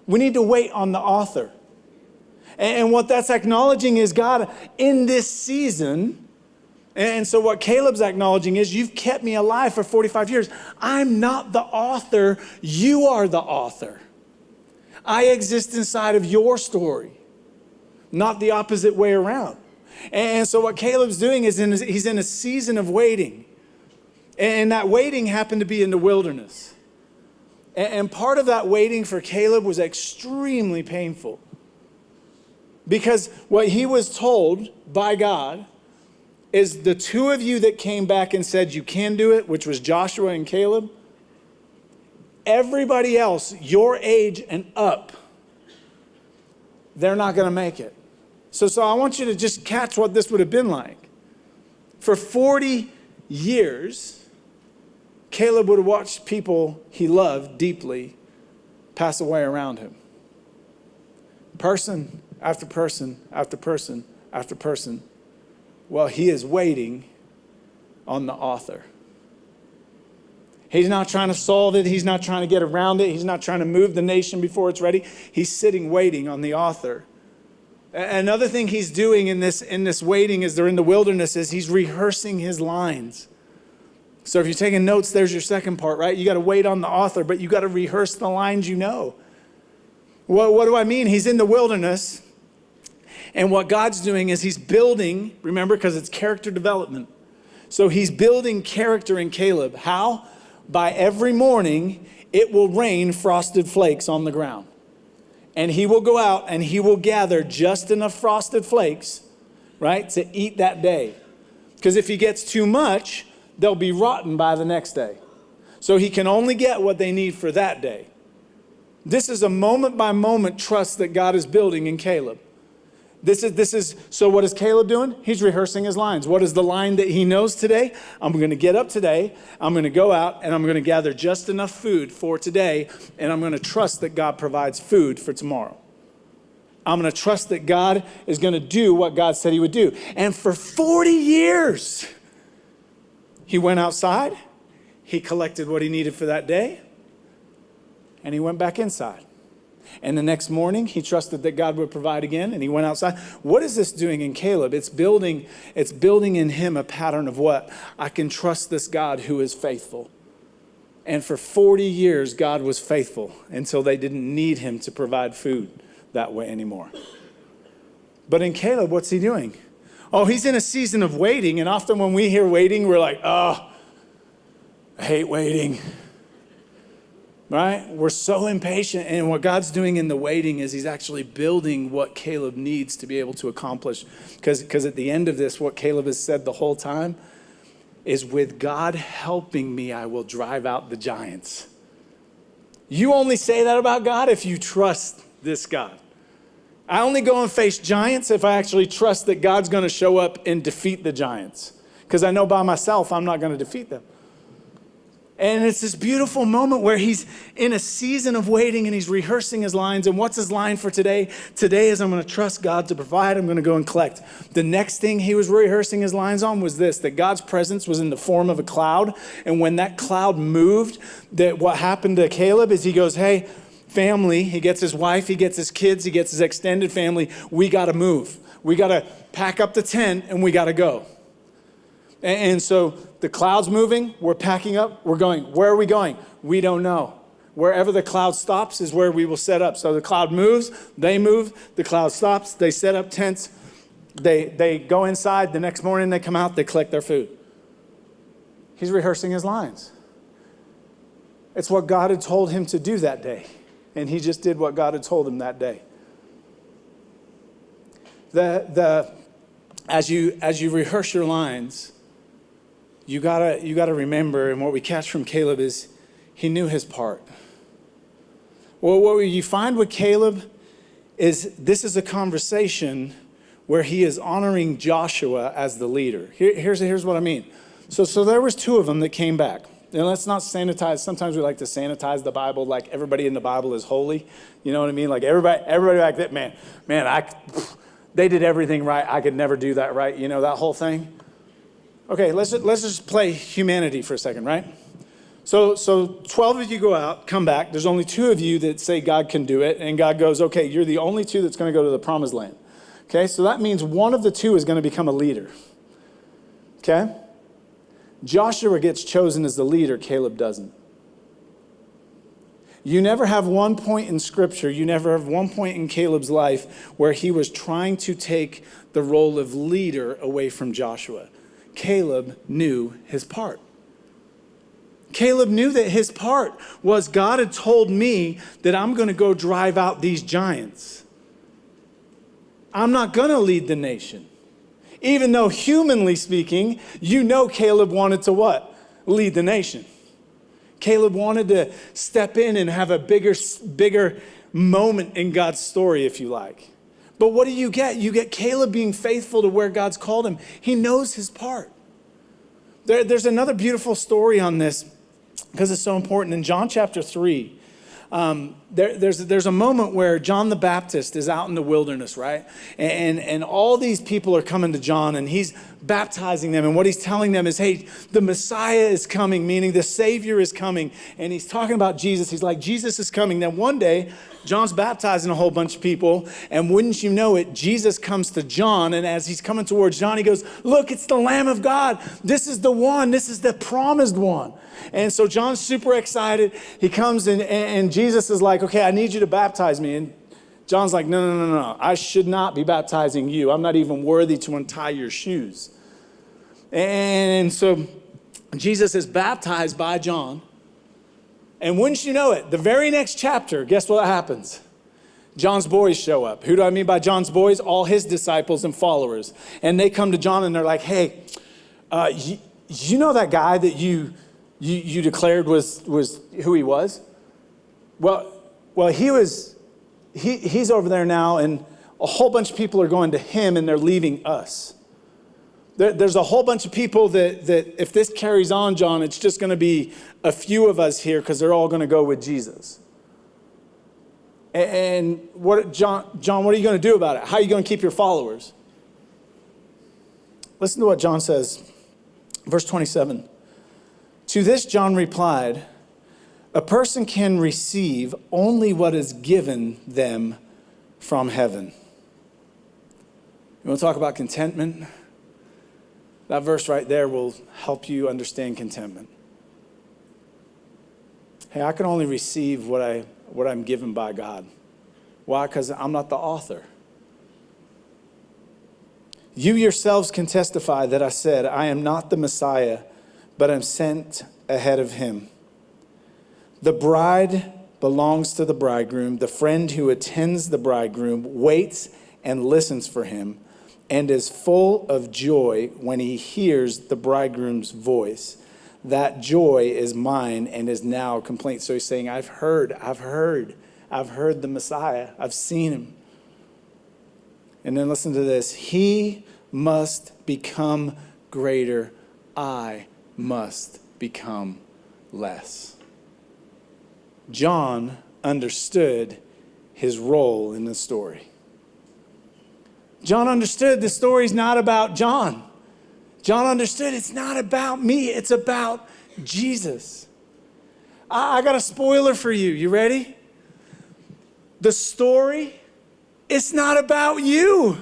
We need to wait on the author. And what that's acknowledging is, God, in this season, and so what Caleb's acknowledging is, you've kept me alive for 45 years. I'm not the author. You are the author. I exist inside of your story, not the opposite way around. And so what Caleb's doing is he's in a season of waiting. And that waiting happened to be in the wilderness. And part of that waiting for Caleb was extremely painful. Because what he was told by God is the 2 of you that came back and said you can do it, which was Joshua and Caleb, everybody else, your age and up, they're not going to make it. So I want you to just catch what this would have been like. For 40 years, Caleb would have watched people he loved deeply pass away around him. Person after person after person after person. Well, he is waiting on the author. He's not trying to solve it. He's not trying to get around it. He's not trying to move the nation before it's ready. He's sitting waiting on the author. Another thing he's doing in this waiting as they're in the wilderness is he's rehearsing his lines. So if you're taking notes, there's your second part, right? You got to wait on the author, but you got to rehearse the lines you know. What do I mean? He's in the wilderness. And what God's doing is he's building, remember, because it's character development. So he's building character in Caleb. How? By every morning, it will rain frosted flakes on the ground. And he will go out and he will gather just enough frosted flakes, right, to eat that day. Because if he gets too much, they'll be rotten by the next day. So he can only get what they need for that day. This is a moment by moment trust that God is building in Caleb. So what is Caleb doing? He's rehearsing his lines. What is the line that he knows today? I'm going to get up today, I'm going to go out, and I'm going to gather just enough food for today, and I'm going to trust that God provides food for tomorrow. I'm going to trust that God is going to do what God said he would do. And for 40 years, he went outside, he collected what he needed for that day, and he went back inside. And the next morning, he trusted that God would provide again, and he went outside. What is this doing in Caleb? It's building in him a pattern of what? I can trust this God who is faithful. And for 40 years, God was faithful until they didn't need him to provide food that way anymore. But in Caleb, what's he doing? Oh, he's in a season of waiting, and often when we hear waiting, we're like, oh, I hate waiting. Right? We're so impatient. And what God's doing in the waiting is he's actually building what Caleb needs to be able to accomplish. Because at the end of this, what Caleb has said the whole time is, with God helping me, I will drive out the giants. You only say that about God if you trust this God. I only go and face giants if I actually trust that God's going to show up and defeat the giants. Because I know by myself I'm not going to defeat them. And it's this beautiful moment where he's in a season of waiting and he's rehearsing his lines. And what's his line for today? Today is, I'm going to trust God to provide. I'm going to go and collect. The next thing he was rehearsing his lines on was this, that God's presence was in the form of a cloud. And when that cloud moved, that what happened to Caleb is he goes, hey, family, he gets his wife, he gets his kids, he gets his extended family. We got to move. We got to pack up the tent and we got to go. And so the cloud's moving, we're packing up, we're going. Where are we going? We don't know. Wherever the cloud stops is where we will set up. So the cloud moves, they move, the cloud stops, they set up tents, they go inside, the next morning they come out, they collect their food. He's rehearsing his lines. It's what God had told him to do that day. And he just did what God had told him that day. As you rehearse your lines, you gotta remember, and what we catch from Caleb is he knew his part. Well, what you find with Caleb is this is a conversation where he is honoring Joshua as the leader. Here's what I mean. So there was two of them that came back. And let's not sanitize. Sometimes we like to sanitize the Bible like everybody in the Bible is holy. You know what I mean? Like everybody like that, man, they did everything right. I could never do that right. You know, that whole thing. Okay, let's just play humanity for a second, right? So 12 of you go out, come back. There's only 2 of you that say God can do it. And God goes, okay, you're the only 2 that's going to go to the promised land. Okay, so that means one of the 2 is going to become a leader. Okay? Joshua gets chosen as the leader. Caleb doesn't. You never have one point in Scripture, you never have one point in Caleb's life where he was trying to take the role of leader away from Joshua. Caleb knew his part. Caleb knew that his part was, God had told me that I'm going to go drive out these giants. I'm not going to lead the nation. Even though humanly speaking, you know Caleb wanted to what? Lead the nation. Caleb wanted to step in and have a bigger moment in God's story, if you like. But what do you get? You get Caleb being faithful to where God's called him. He knows his part. There's another beautiful story on this because it's so important. In John chapter 3, there's a moment where John the Baptist is out in the wilderness, right? And all these people are coming to John and he's baptizing them. And what he's telling them is, hey, the Messiah is coming, meaning the Savior is coming. And he's talking about Jesus. He's like, Jesus is coming. Then one day, John's baptizing a whole bunch of people. And wouldn't you know it, Jesus comes to John. And as he's coming towards John, he goes, look, it's the Lamb of God. This is the one. This is the promised one. And so John's super excited. He comes in and Jesus is like, okay, I need you to baptize me. And John's like, no. I should not be baptizing you. I'm not even worthy to untie your shoes. And so Jesus is baptized by John. And wouldn't you know it, the very next chapter, guess what happens? John's boys show up. Who do I mean by John's boys? All his disciples and followers. And they come to John and they're like, hey, you know that guy that you declared was who he was? Well, he's over there now, and a whole bunch of people are going to him, and they're leaving us. There's a whole bunch of people that if this carries on, John, it's just going to be a few of us here because they're all going to go with Jesus. And John, what are you going to do about it? How are you going to keep your followers? Listen to what John says, verse 27. To this, John replied, a person can receive only what is given them from heaven. You want to talk about contentment? That verse right there will help you understand contentment. Hey, I can only receive what I'm given by God. Why? Because I'm not the author. You yourselves can testify that I said, I am not the Messiah, but I'm sent ahead of him. The bride belongs to the bridegroom. The friend who attends the bridegroom waits and listens for him and is full of joy when he hears the bridegroom's voice. That joy is mine and is now complete. So he's saying, I've heard the Messiah. I've seen him. And then listen to this. He must become greater. I must become less. John understood his role in the story. John understood the story's not about John. John understood it's not about me. It's about Jesus. I got a spoiler for you. You ready? The story, it's not about you.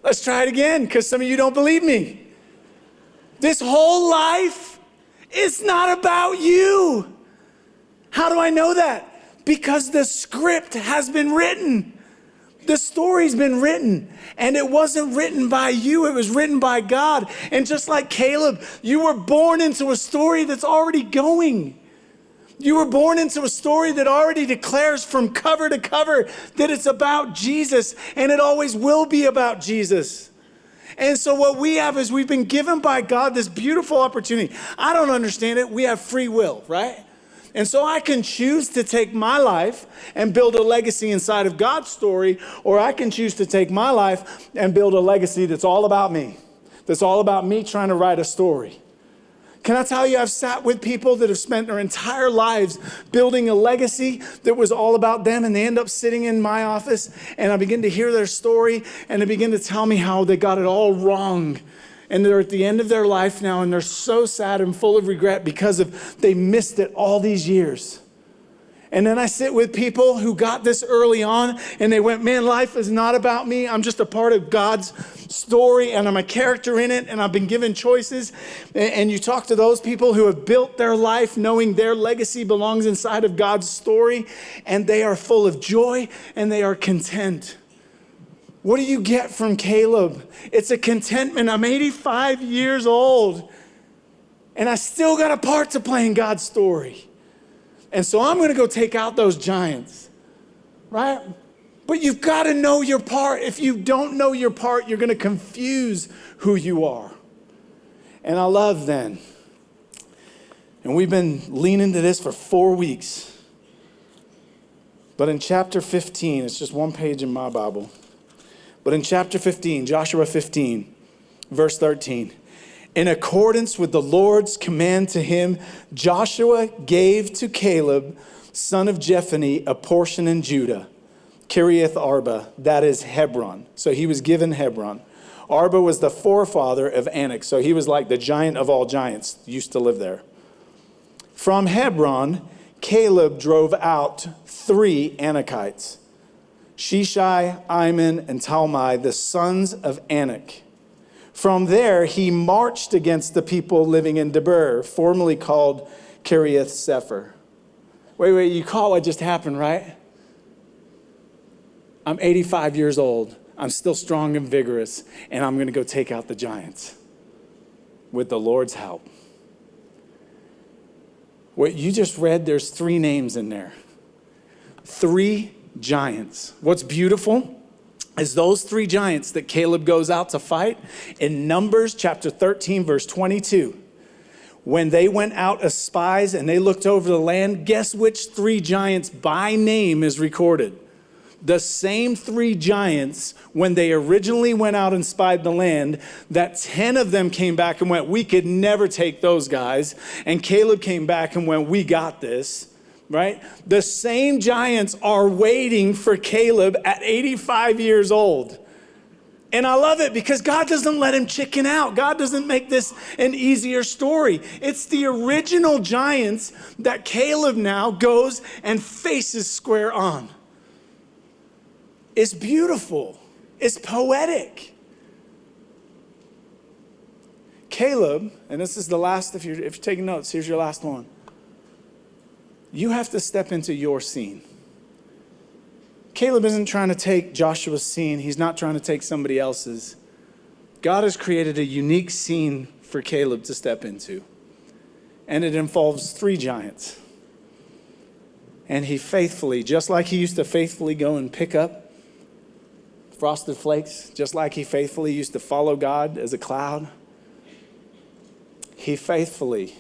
Let's try it again, because some of you don't believe me. This whole life, it's not about you. How do I know that? Because the script has been written. The story's been written. And it wasn't written by you, it was written by God. And just like Caleb, you were born into a story that's already going. You were born into a story that already declares from cover to cover that it's about Jesus, and it always will be about Jesus. And so what we have is we've been given by God this beautiful opportunity. I don't understand it. We have free will, right? And so I can choose to take my life and build a legacy inside of God's story, or I can choose to take my life and build a legacy that's all about me, that's all about me trying to write a story. Can I tell you, I've sat with people that have spent their entire lives building a legacy that was all about them, and they end up sitting in my office, and I begin to hear their story, and they begin to tell me how they got it all wrong. And they're at the end of their life now, and they're so sad and full of regret because they missed it all these years. And then I sit with people who got this early on, and they went, man, life is not about me. I'm just a part of God's story, and I'm a character in it, and I've been given choices. And you talk to those people who have built their life knowing their legacy belongs inside of God's story, and they are full of joy, and they are content. What do you get from Caleb? It's a contentment. I'm 85 years old, and I still got a part to play in God's story. And so I'm going to go take out those giants, right? But you've got to know your part. If you don't know your part, you're going to confuse who you are. And I love then. And we've been leaning to this for 4 weeks. But in chapter 15, it's just one page in my Bible. But in chapter 15, Joshua 15, verse 13, in accordance with the Lord's command to him, Joshua gave to Caleb, son of Jephunneh, a portion in Judah, Kiriath Arba, that is Hebron. So he was given Hebron. Arba was the forefather of Anak, so he was like the giant of all giants, used to live there. From Hebron, Caleb drove out 3 Anakites, Sheshai, Iman, and Talmai, the sons of Anak. From there, he marched against the people living in Debir, formerly called Kiriath Sepher. Wait, you caught what just happened, right? I'm 85 years old. I'm still strong and vigorous, and I'm going to go take out the giants with the Lord's help. What you just read, there's 3 names in there. 3 giants. What's beautiful is those 3 giants that Caleb goes out to fight in Numbers chapter 13, verse 22. When they went out as spies and they looked over the land, guess which 3 giants by name is recorded? The same 3 giants when they originally went out and spied the land, that 10 of them came back and went, we could never take those guys. And Caleb came back and went, we got this, right? The same giants are waiting for Caleb at 85 years old. And I love it because God doesn't let him chicken out. God doesn't make this an easier story. It's the original giants that Caleb now goes and faces square on. It's beautiful. It's poetic. Caleb, and this is the last, if you're taking notes, here's your last one. You have to step into your scene. Caleb isn't trying to take Joshua's scene. He's not trying to take somebody else's. God has created a unique scene for Caleb to step into. And it involves 3 giants. And he faithfully, just like he used to faithfully go and pick up Frosted Flakes, just like he faithfully used to follow God as a cloud, he faithfully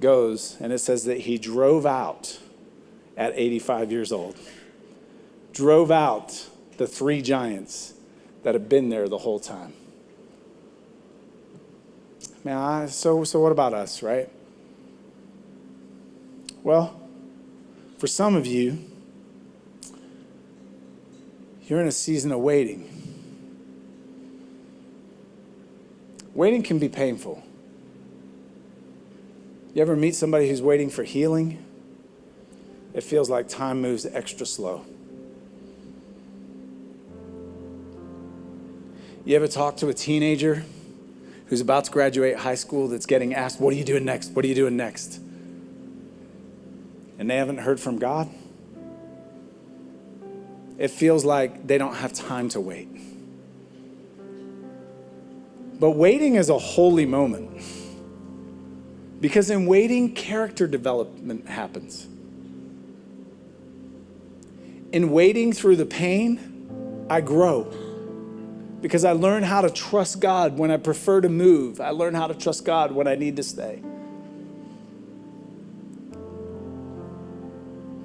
goes, and it says that he drove out at 85 years old. Drove out the 3 giants that have been there the whole time. Man, so what about us, right? Well, for some of you, you're in a season of waiting. Waiting can be painful. You ever meet somebody who's waiting for healing? It feels like time moves extra slow. You ever talk to a teenager who's about to graduate high school that's getting asked, what are you doing next? What are you doing next? And they haven't heard from God? It feels like they don't have time to wait. But waiting is a holy moment. Because in waiting, character development happens. In waiting through the pain, I grow. Because I learn how to trust God when I prefer to move. I learn how to trust God when I need to stay.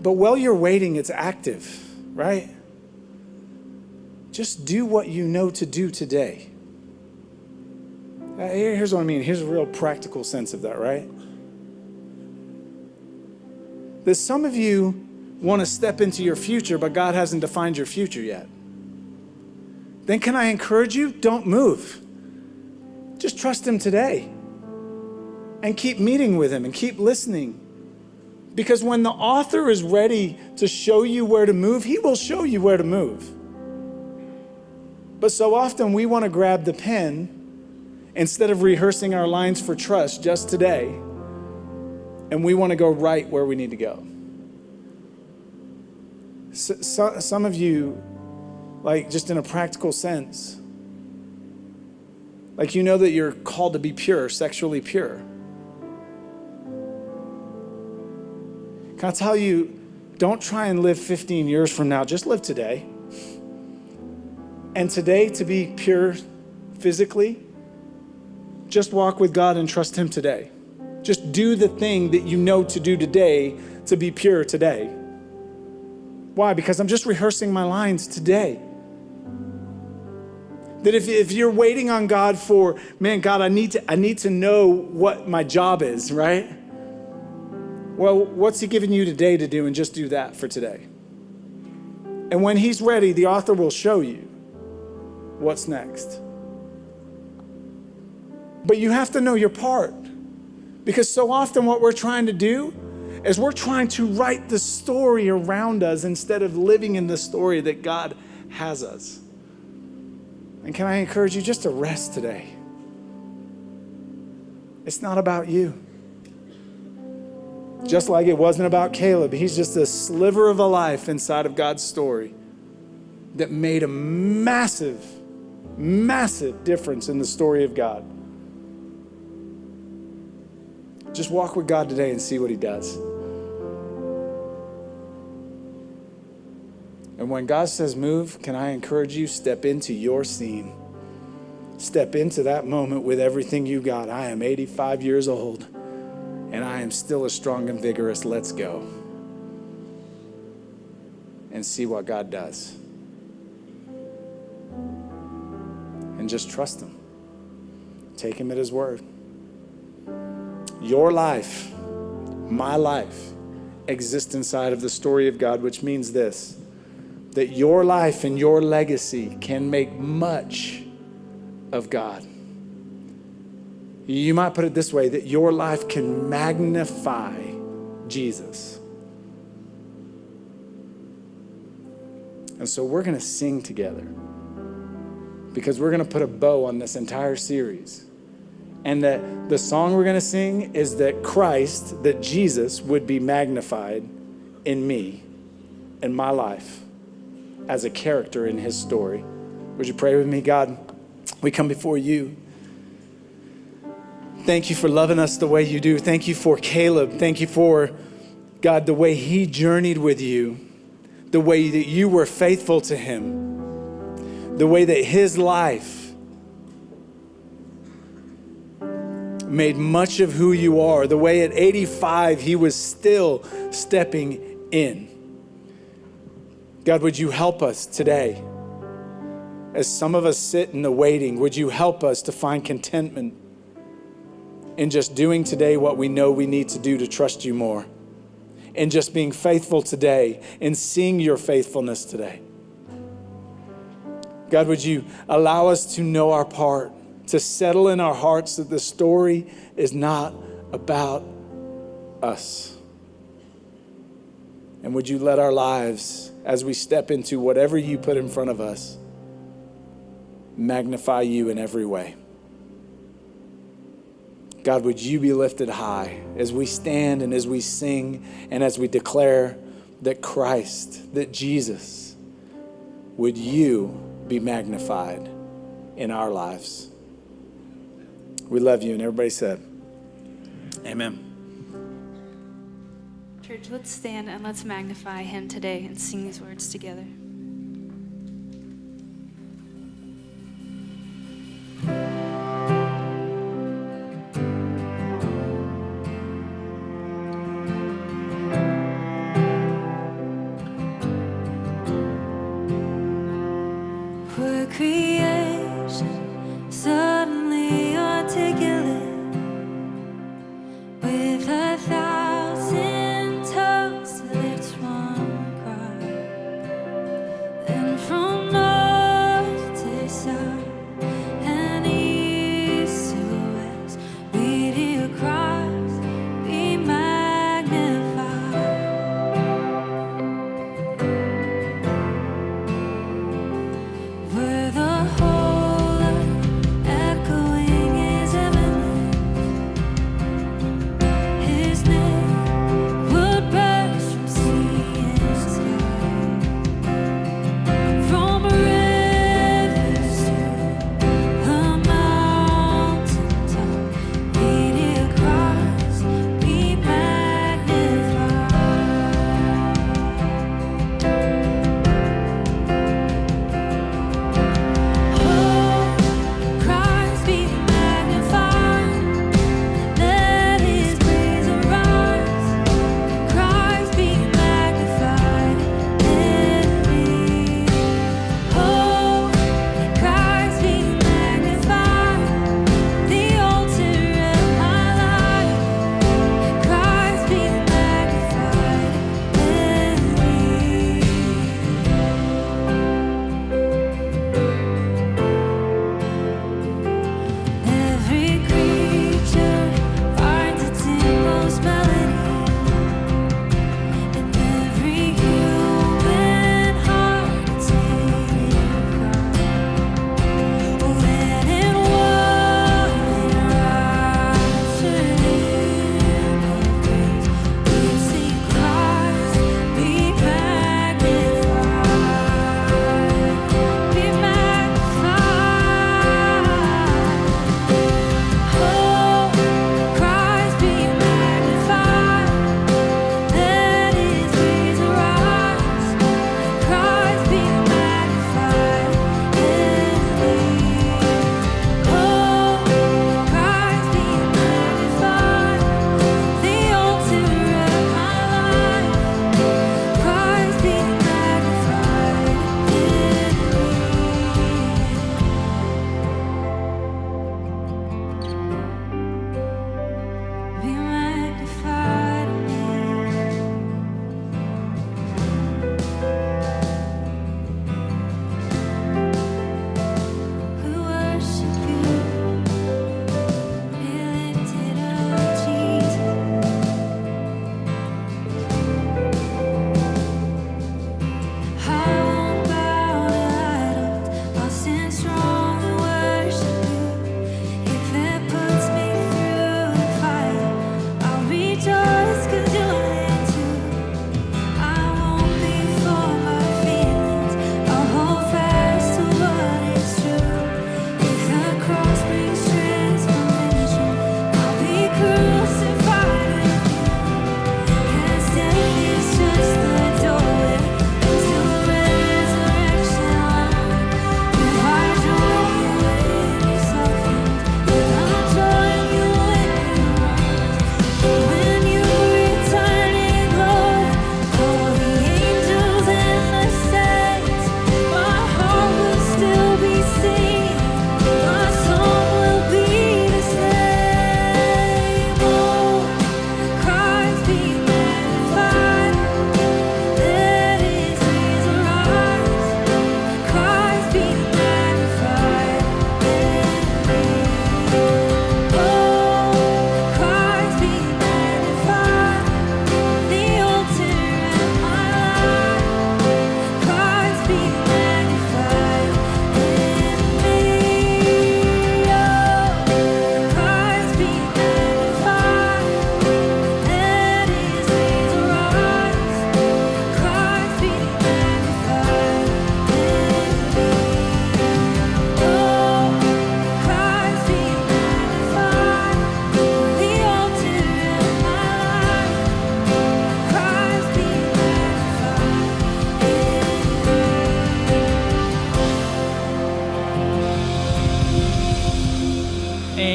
But while you're waiting, it's active, right? Just do what you know to do today. Here's what I mean. Here's a real practical sense of that, right? That some of you want to step into your future, but God hasn't defined your future yet. Then can I encourage you? Don't move. Just trust him today. And keep meeting with him and keep listening. Because when the author is ready to show you where to move, he will show you where to move. But so often we want to grab the pen instead of rehearsing our lines for trust just today, and we want to go right where we need to go. So, some of you, like just in a practical sense, like you know that you're called to be pure, sexually pure. Can I tell you, don't try and live 15 years from now, just live today. And today, to be pure physically, just walk with God and trust him today. Just do the thing that you know to do today to be pure today. Why? Because I'm just rehearsing my lines today. That if you're waiting on God for, man, God, I need to know what my job is, right? Well, what's he giving you today to do? And just do that for today. And when he's ready, the author will show you what's next. But you have to know your part. Because so often what we're trying to do is we're trying to write the story around us instead of living in the story that God has us. And can I encourage you just to rest today? It's not about you. Just like it wasn't about Caleb, he's just a sliver of a life inside of God's story that made a massive, massive difference in the story of God. Just walk with God today and see what he does. And when God says move, can I encourage you, step into your scene. Step into that moment with everything you got. I am 85 years old, and I am still as strong and vigorous. Let's go. And see what God does. And just trust him. Take him at his word. Your life, my life, exists inside of the story of God, which means this, that your life and your legacy can make much of God. You might put it this way, that your life can magnify Jesus. And so we're going to sing together because we're going to put a bow on this entire series. And that the song we're going to sing is that Christ, that Jesus would be magnified in me, in my life, as a character in his story. Would you pray with me? God, we come before you. Thank you for loving us the way you do. Thank you for Caleb. Thank you for, God, the way he journeyed with you, the way that you were faithful to him, the way that his life made much of who you are, the way at 85 he was still stepping in. God, would you help us today? As some of us sit in the waiting, would you help us to find contentment in just doing today what we know we need to do to trust you more, in just being faithful today, in seeing your faithfulness today. God, would you allow us to know our part, to settle in our hearts that the story is not about us. And would you let our lives, as we step into whatever you put in front of us, magnify you in every way. God, would you be lifted high as we stand and as we sing and as we declare that Christ, that Jesus, would you be magnified in our lives. We love you. And everybody said, amen. Church, let's stand and let's magnify him today and sing these words together. We're creation suddenly articulate with 1,000 toes lips one cry. And from north to south and east to west, we hear Christ be magnified. We're the whole earth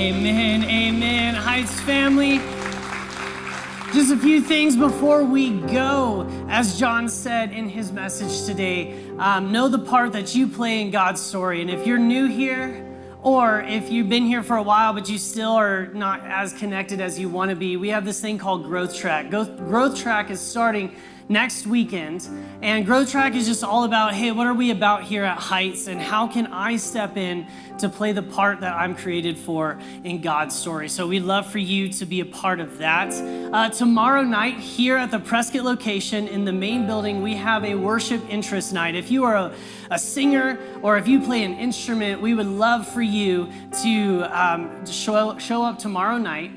Amen. Amen. Heights family. Just a few things before we go. As John said in his message today, know the part that you play in God's story. And if you're new here, or if you've been here for a while, but you still are not as connected as you want to be, we have this thing called Growth Track. Growth Track is starting next weekend. And Growth Track is just all about, hey, what are we about here at Heights? And how can I step in to play the part that I'm created for in God's story? So we'd love for you to be a part of that. Tomorrow night here at the Prescott location in the main building, we have a worship interest night. If you are a singer or if you play an instrument, we would love for you to show up tomorrow night.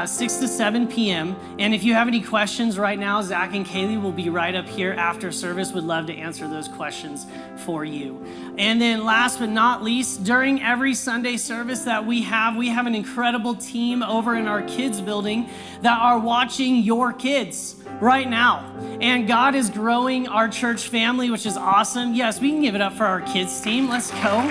6 to 7 p.m. And if you have any questions right now, Zach and Kaylee will be right up here after service. Would love to answer those questions for you. And then last but not least, during every Sunday service that we have an incredible team over in our kids building that are watching your kids right now. And God is growing our church family, which is awesome. Yes, we can give it up for our kids team. Let's go.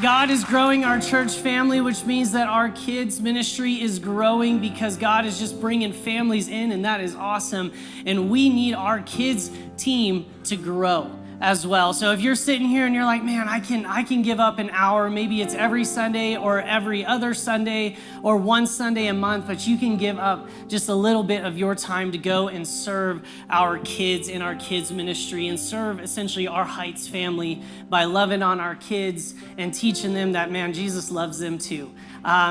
God is growing our church family, which means that our kids ministry is growing because God is just bringing families in, and that is awesome. And we need our kids team to grow as well. So if you're sitting here and you're like, man, I can give up an hour, maybe it's every Sunday or every other Sunday or one Sunday a month, but you can give up just a little bit of your time to go and serve our kids in our kids ministry and serve essentially our Heights family by loving on our kids and teaching them that, man, Jesus loves them too.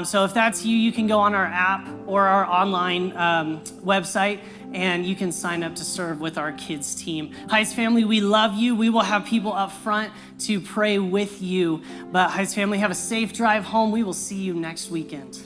So if that's you, you can go on our app or our online website and you can sign up to serve with our kids team. Heights family, we love you. We will have people up front to pray with you. But Heights family, have a safe drive home. We will see you next weekend.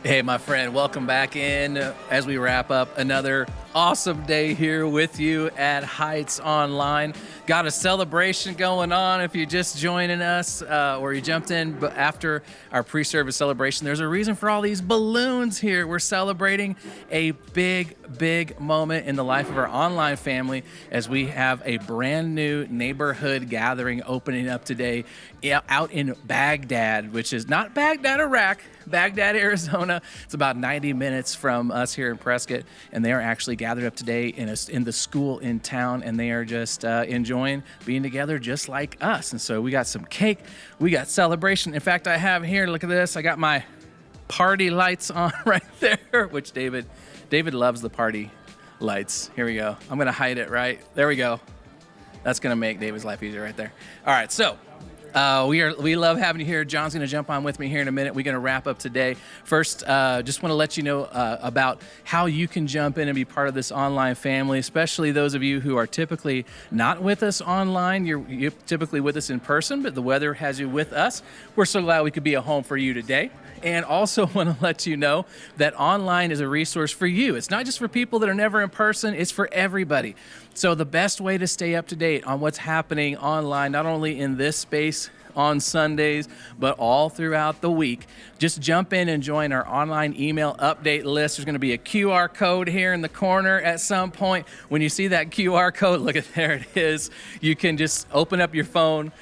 Hey, my friend, welcome back in as we wrap up another awesome day here with you at Heights Online. Got a celebration going on if you're just joining us or you jumped in but after our pre-service celebration. There's a reason for all these balloons here. We're celebrating a big moment in the life of our online family as we have a brand new neighborhood gathering opening up today out in Baghdad, which is not Baghdad, Iraq, Baghdad, Arizona. It's about 90 minutes from us here in Prescott, and they are actually gathered up today in the school in town, and they are just enjoying being together just like us. And so we got some cake, we got celebration. In fact, I have here, look at this, I got my party lights on right there, which David loves the party lights. Here we go. I'm gonna hide it right. There we go. That's gonna make David's life easier right there. All right, so we love having you here. John's going to jump on with me here in a minute. We're going to wrap up today. First, just want to let you know about how you can jump in and be part of this online family, especially those of you who are typically not with us online. You're typically with us in person, but the weather has you with us. We're so glad we could be a home for you today. And also want to let you know that online is a resource for you. It's not just for people that are never in person, it's for everybody. So the best way to stay up to date on what's happening online, not only in this space on Sundays, but all throughout the week, just jump in and join our online email update list. There's going to be a QR code here in the corner at some point. When you see that QR code, look at there it is. You can just open up your phone,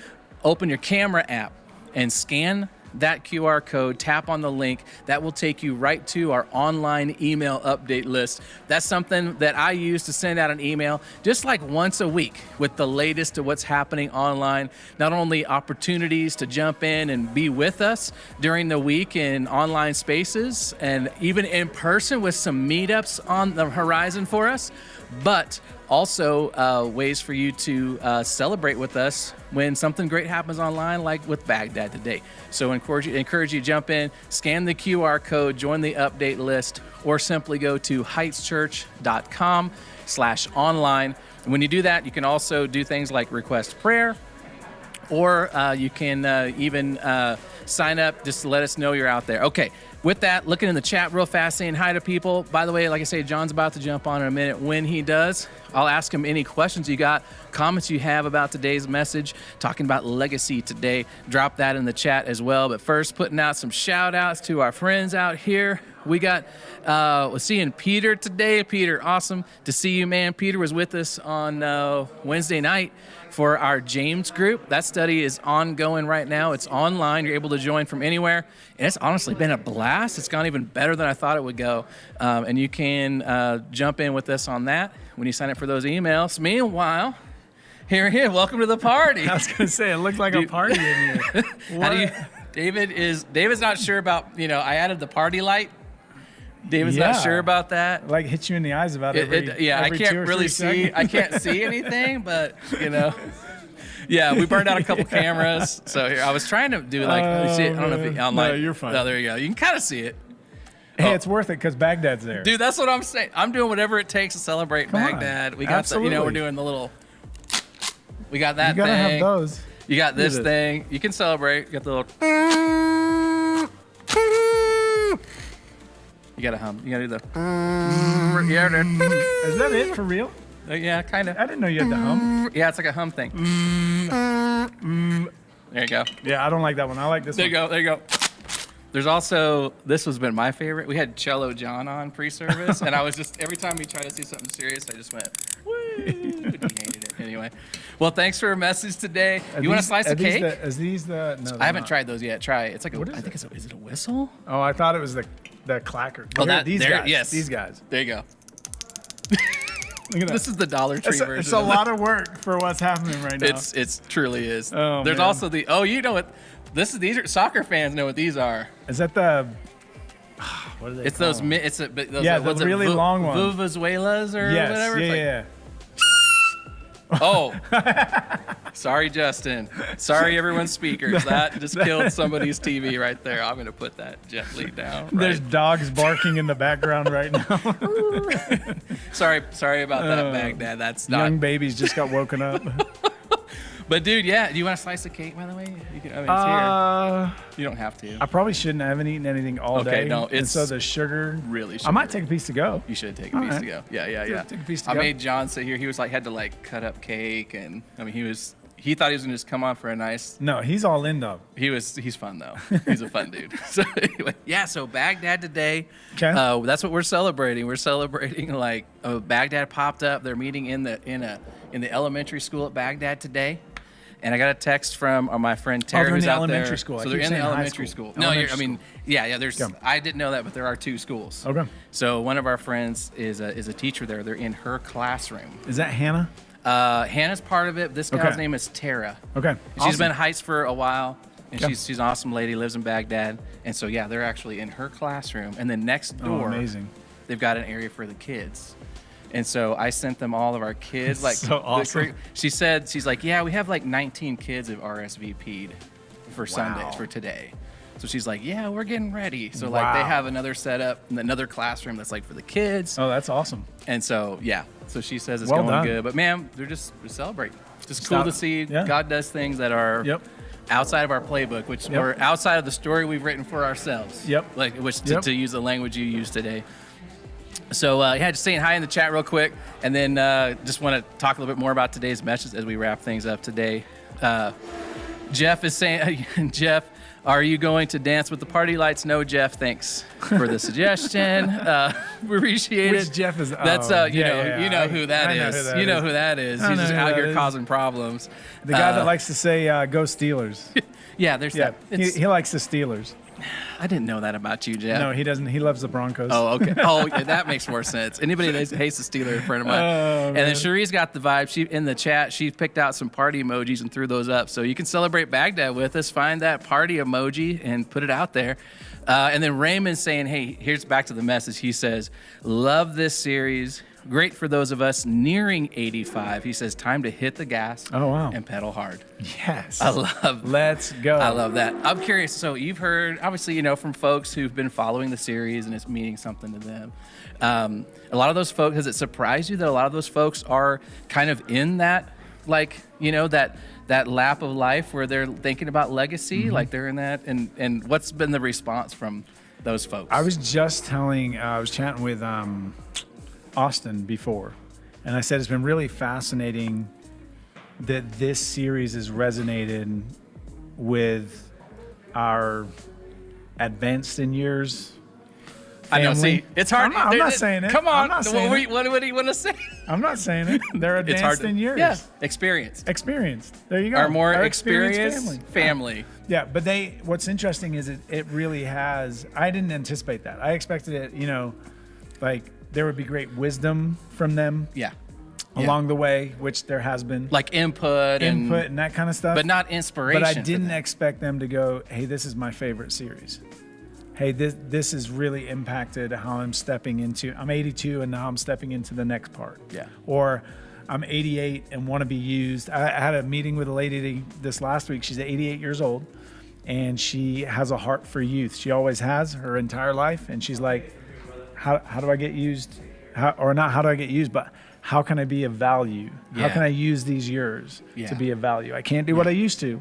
open your camera app, and scan that QR code, tap on the link. That will take you right to our online email update list. That's something that I use to send out an email just like once a week with the latest of what's happening online. Not only opportunities to jump in and be with us during the week in online spaces and even in person with some meetups on the horizon for us, but also ways for you to celebrate with us when something great happens online, like with Baghdad today. So encourage you to jump in, scan the QR code, join the update list, or simply go to heightschurch.com/online. And when you do that, you can also do things like request prayer, or you can even sign up just to let us know you're out there. Okay, with that, looking in the chat real fast, saying hi to people. By the way, like I say, John's about to jump on in a minute. When he does, I'll ask him any questions you got, comments you have about today's message, talking about legacy today. Drop that in the chat as well. But first, putting out some shout outs to our friends out here We got we're seeing Peter today. Peter, awesome to see you, man. Peter was with us on Wednesday night for our James group. That study is ongoing right now. It's online. You're able to join from anywhere. And it's honestly been a blast. It's gone even better than I thought it would go. And you can jump in with us on that when you sign up for those emails. Meanwhile, here, welcome to the party. I was going to say, it looked like a party in here. How do you, David's not sure about, I added the party light. David's not sure about that. Like hits you in the eyes about every I can't 2 or really 3 see. seconds. I can't see anything, but yeah, we burned out a couple cameras. So here, I was trying to do like, see it? I don't know if you, no, you're fine. Oh, there you go. You can kind of see it. Hey, it's worth it because Baghdad's there. Dude, that's what I'm saying. I'm doing whatever it takes to celebrate Come on. Baghdad. We got Absolutely. we're doing the little. We got that You gotta thing. have those. You got this Look at thing. You can celebrate. You got the little. You gotta hum. You gotta do the. Yeah, Is that it for real? yeah, kind of. I didn't know you had to hum. Yeah, it's like a hum thing. There you go. Yeah, I don't like that one. I like this There you one. go. There you go. There's also, this has been my favorite. We had Cello John on pre-service, and I was just, every time we try to see something serious, I just went, woo. He hated it. Anyway. Well, thanks for a message today. You want a slice of cake? Is these the? No, I haven't tried those yet. Try it. It's like What I is think it? is it a whistle? Oh, I thought it was the clacker. Oh, Here, that, these there, guys. yes. These guys. There you go. Look at that. This is the Dollar Tree version. It's a of lot of work for what's happening right now. It's truly is. Oh, There's man. also you know what? These are soccer fans know what these are. Is that the? What are they? It's those. It's those. Yeah, what's the it, really long ones. Vuvuzelas or Yes. whatever. Yeah, It's like, yeah. Oh, sorry, Justin. Sorry, everyone's speakers. That just killed somebody's TV right there. I'm gonna put that gently down. Right. There's dogs barking in the background right now. Sorry about that, Baghdad. That's not. Young babies just got woken up. But dude, yeah. Do you want a slice of cake, by the way? You can. I mean, it's here. You don't have to. I probably shouldn't. I haven't eaten anything all Okay, day. no, and it's so the sugar. really I might sugar. take a piece to go. You should take a piece right. to go. Yeah. Take a piece to I go. made John sit here. He was had to cut up cake, and I mean he thought he was gonna just come on for a nice. No, he's all in though. He's fun though. He's a fun dude. So anyway, yeah. So Baghdad today. Okay. That's what we're celebrating. We're celebrating Baghdad popped up. They're meeting in the elementary school at Baghdad today. And I got a text from my friend Terry, they're in who's the out elementary there. school. I So keep they're in the saying high elementary school. school. No, Elementary yeah. There's. Yeah. I didn't know that, but there are 2 schools. Okay. So one of our friends is a teacher there. They're in her classroom. Is that Hannah? Hannah's part of it. This gal's Okay. name is Tara. Okay. And she's Awesome. been at Heights for a while, and Yeah. she's an awesome lady. Lives in Baghdad, and so yeah, they're actually in her classroom. And then next Oh, door, amazing. they've got an area for the kids. And so I sent them all of our kids. So awesome. She's like, yeah, we have 19 kids have RSVP'd for Sundays for today. So she's like, yeah, we're getting ready. So they Wow. have another setup, another classroom that's for the kids. Oh, that's awesome. And so yeah, so she says it's Well going done. good. But man, they're just celebrating. Just cool Stop. to see Yeah. God does things that are Yep. outside of our playbook, which Yep. or outside of the story we've written for ourselves. Yep. Yep. To use the language you used today. So just saying hi in the chat real quick, and then just want to talk a little bit more about today's message as we wrap things up today. Jeff is saying, Jeff, are you going to dance with the party lights? No, Jeff. Thanks for the suggestion. We appreciate Which it. Jeff is? That's oh, you know who that I know is. who that You know is. who that is. I He's know just who out that here is. causing problems. The guy that likes to say "Go Steelers." Yeah, there's Yeah, that. he likes the Steelers. I didn't know that about you, Jeff. No, he doesn't. He loves the Broncos. Oh, okay. Oh, yeah, that makes more sense. Anybody that hates the Steelers, a friend of mine. Oh, and then man. Cherie's got the vibe. She in the chat. She picked out some party emojis and threw those up. So you can celebrate Baghdad with us. Find that party emoji and put it out there. And then Raymond's saying, "Hey, here's back to the message." He says, "Love this series. Great for those of us nearing 85." He says, "Time to hit the gas Oh, wow. and pedal hard." Yes. I love Let's go. I love that. I'm curious. So you've heard, obviously, from folks who've been following the series and it's meaning something to them. A lot of those folks, has it surprised you that a lot of those folks are kind of in that, that lap of life where they're thinking about legacy, Mm-hmm. like they're in that? And what's been the response from those folks? I was just telling, I was chatting with Austin before, and I said it's been really fascinating that this series has resonated with our advanced in years I know. family. See, it's hard. I'm not saying it. Come on. I'm not saying it. What do you want to say? I'm not saying it. They're It's hard advanced in years. Yeah, experienced. Experienced. There you go. Our more Our experienced family. Yeah, but what's interesting is it really has, I didn't anticipate that. I expected it, like there would be great wisdom from them Yeah. along the way, which there has been. Like input and that kind of stuff. but not inspiration. But I for didn't them. expect them to go, hey, this is my favorite series. Hey, this has really impacted how I'm 82 and now I'm stepping into the next part. Yeah. Or I'm 88 and want to be used. I had a meeting with a lady this last week. She's 88 years old and she has a heart for youth. She always has her entire life. And she's like, how do I get used? How do I get used, but how can I be of value? How Yeah. can I use these years Yeah. to be of value? I can't do what I used to,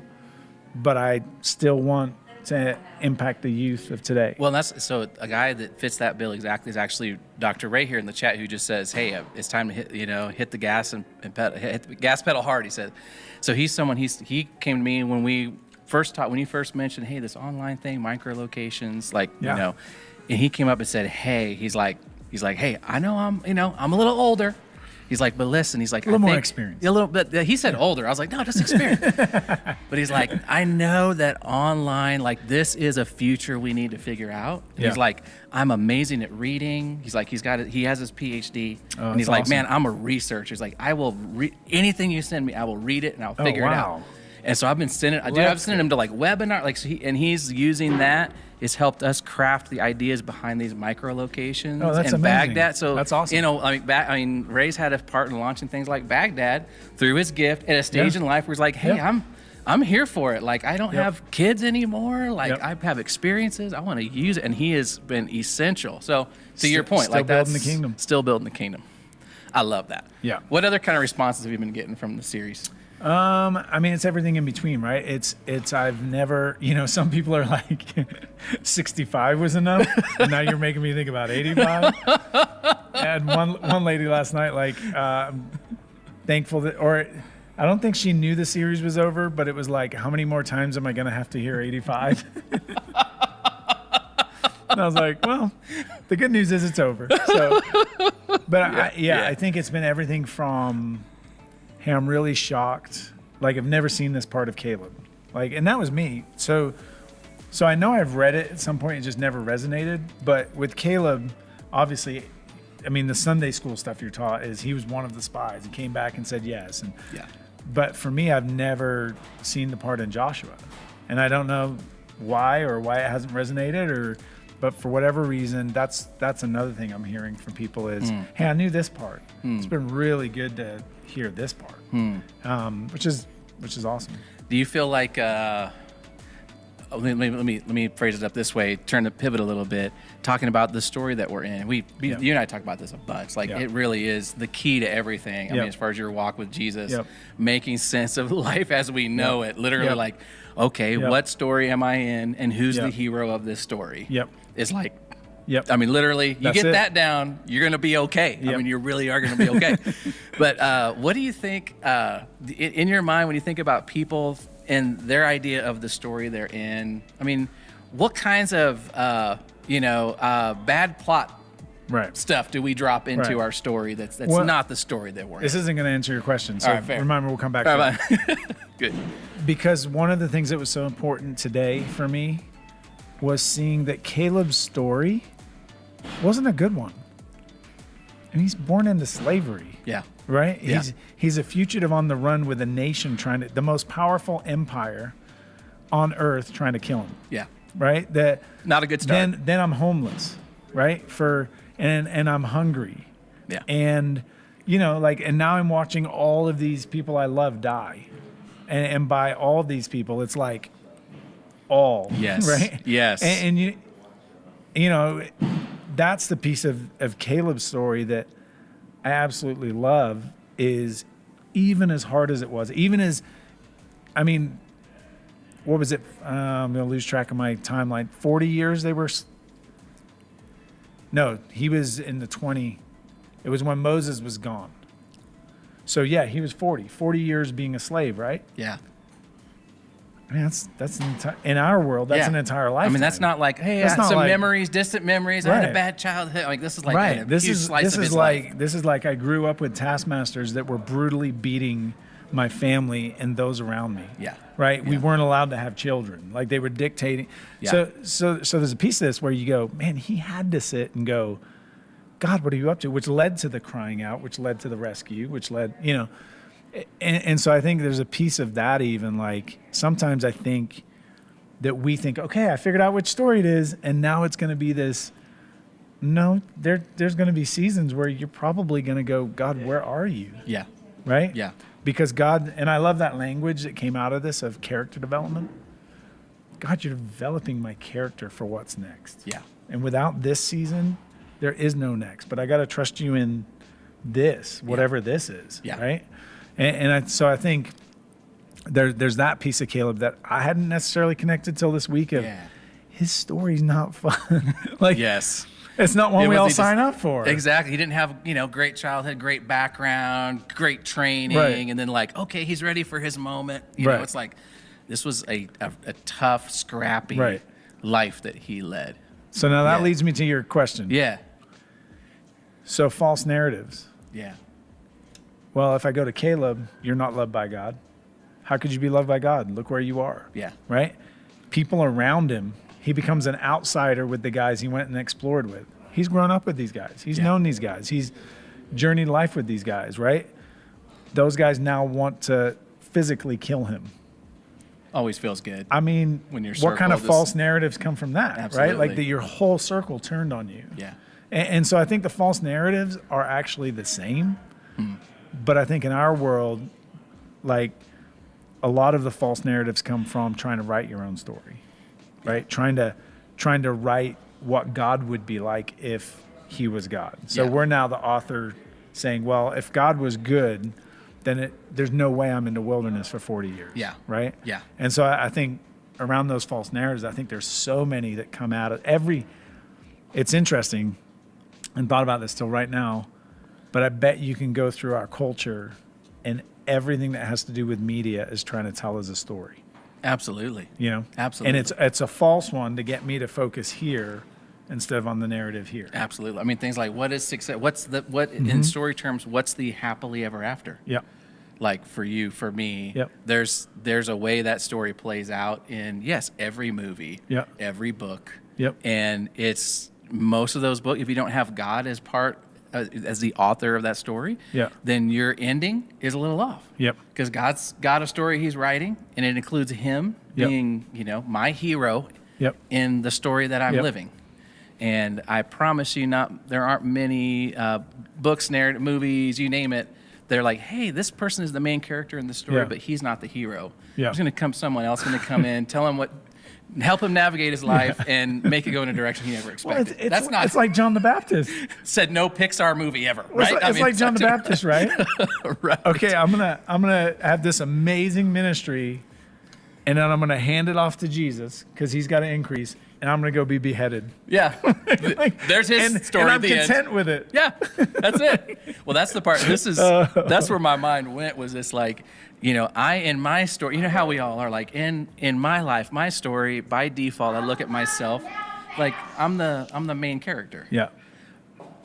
but I still want to impact the youth of today. Well, that's so a guy that fits that bill exactly is actually Dr. Ray here in the chat, who just says, "Hey, it's time to hit the gas and pedal, hit the gas pedal hard." He said, so he's someone. He came to me when we first taught, when you first mentioned, "Hey, this online thing, micro locations, and he came up and said, "Hey," he's like, "Hey, I know I'm a little older." He's like, but listen, he's like, A little I more think- experience. A little bit. He said older. I was like, no, just experience. But he's like, I know that online, like this is a future we need to figure out. Yeah. He's like, I'm amazing at reading. He's like, he has his PhD. Oh, and he's that's like, awesome. man, I'm a researcher. He's like, I will read anything you send me. I will read it and I'll figure it out. wow. And so I've been sending, I've sent him to like webinar, like, so and he's using that. It's helped us craft the ideas behind these micro locations Oh, that's and amazing. Baghdad. So That's awesome. Ray's had a part in launching things like Baghdad through his gift at a stage Yeah. in life where he's like, hey, Yeah. I'm here for it. Like, I don't Yep. have kids anymore. Like, Yep. I have experiences. I want to use it. And he has been essential. So to your point, Still like building that's the kingdom. still building the kingdom. I love that. Yeah. What other kind of responses have you been getting from the series? I mean, it's everything in between, right? I've never, some people are like 65 was enough. And now you're making me think about 85. And one lady last night, I'm thankful that, or I don't think she knew the series was over, but it was like, how many more times am I going to have to hear 85? And I was like, well, the good news is it's over. So, but I think it's been everything from, hey, I'm really shocked. Like, I've never seen this part of Caleb. Like, and that was me. So I know I've read it at some point. It just never resonated. But with Caleb, obviously, I mean, the Sunday school stuff you're taught is he was one of the spies. He came back and said yes. And but for me, I've never seen the part in Joshua. And I don't know why or why it hasn't resonated but for whatever reason, that's another thing I'm hearing from people is, hey, I knew this part. It's been really good to hear this part, which is awesome. Do you feel like let me phrase it up this way, turn the pivot a little bit, talking about the story that we're in. You and I talk about this a bunch. Like, it really is the key to everything. I mean, as far as your walk with Jesus, making sense of life as we know it, literally like, okay, what story am I in and who's the hero of this story? It's like, I mean, literally, you That's get it. that down, you're going to be okay. I mean, you really are going to be okay. But what do you think, in your mind, when you think about people and their idea of the story they're in? I mean, what kinds of, bad plot stuff do we drop into Right. our story that's Well, not the story that we're This in? isn't going to answer your question. So All right, fair. remember, we'll come back All to right, it. bye. Good. Because one of the things that was so important today for me was seeing that Caleb's story wasn't a good one. And he's born into slavery. Yeah. Right? Yeah. He's a fugitive on the run with a nation the most powerful empire on earth trying to kill him. Yeah. Right? That Not a good start. then I'm homeless, right? And I'm hungry. Yeah. And and now I'm watching all of these people I love die. And by all these people, it's like all. Yes. Right? Yes. And that's the piece of Caleb's story that I absolutely love is even as hard as it was, what was it? I'm going to lose track of my timeline. 40 years they were. No, he was in the 20. It was when Moses was gone. So yeah, he was 40 years being a slave, right? Yeah. I mean, that's in our world. That's Yeah. an entire lifetime. I mean, that's not like, hey, I That's had not some like- memories, distant memories. I had a Right. bad childhood. Like this is like a right. This huge is slice this of is his like life. this is like I grew up with taskmasters that were brutally beating my family and those around me. Yeah. Right. We Yeah. weren't allowed to have children. Like they were dictating. Yeah. So there's a piece of this where you go, man, he had to sit and go, God, what are you up to? Which led to the crying out, which led to the rescue, which led, and so I think there's a piece of that even like sometimes I think that we think, okay, I figured out which story it is, and now it's going to be this. No, there's going to be seasons where you're probably going to go, God, where are you? Yeah. Right? Yeah. Because God, and I love that language that came out of this of character development. God, you're developing my character for what's next. Yeah. And without this season, there is no next. But I got to trust you in this, whatever this is. Yeah. Right? So I think there's that piece of Caleb that I hadn't necessarily connected till this week of his story's not fun. Like, Yes. it's not one It we was- all he just- sign up for. Exactly. He didn't have, great childhood, great background, great training, Right. and then like, okay, he's ready for his moment. Right. It's like this was a tough, scrappy Right. life that he led. So now that Yeah. leads me to your question. Yeah. So false narratives. Yeah. Well, if I go to Caleb, you're not loved by God. How could you be loved by God? Look where you are. Yeah. Right? People around him, he becomes an outsider with the guys he went and explored with. He's grown up with these guys. He's known these guys. He's journeyed life with these guys, right? Those guys now want to physically kill him. Always feels good. I mean, When your what kind of circle false just- narratives come from that, right? Absolutely. Like that your whole circle turned on you. Yeah. And so I think the false narratives are actually the same. But I think in our world, like a lot of the false narratives come from trying to write your own story, right? Trying to write what God would be like if he was God. So Yeah. we're now the author saying, well, if God was good, then there's no way I'm in the wilderness for 40 years. Yeah. Right? Yeah. And so I think around those false narratives, I think there's so many that come out of it's interesting, and thought about this till right now, but I bet you can go through our culture and everything that has to do with media is trying to tell us a story, Absolutely. And Absolutely. it's a false one to get me to focus here instead of on the narrative here. Absolutely. I mean, things like what is success? In story terms, what's the happily ever after? Yeah. Like for you, for me, Yep. there's a way that story plays out in, yes, every movie, Yep. every book. Yep. And it's most of those books, if you don't have God as part, as the author of that story, Yeah. then your ending is a little off. Yep. Because God's got a story he's writing, and it includes him Yep. being, my hero Yep. in the story that I'm Yep. living. And I promise you, there aren't many books, narrative, movies, you name it. They're like, hey, this person is the main character in the story, Yeah. but he's not the hero. Yeah. There's going to come someone else, going to come in, tell him help him navigate his life, and make it go in a direction he never Well, expected. That's not it's like John the Baptist. said no Pixar movie ever, Well, right? It's like John the Baptist, right? Right. Okay, I'm gonna have this amazing ministry, and then I'm gonna hand it off to Jesus because he's got to increase, and I'm gonna go be beheaded. Yeah. There's his story and at I'm the end. content with it. Yeah, that's it. Well, that's the part. That's where my mind went, was this like, in my story, how we all are, like in my life, my story, by default, I look at myself like I'm the main character. Yeah.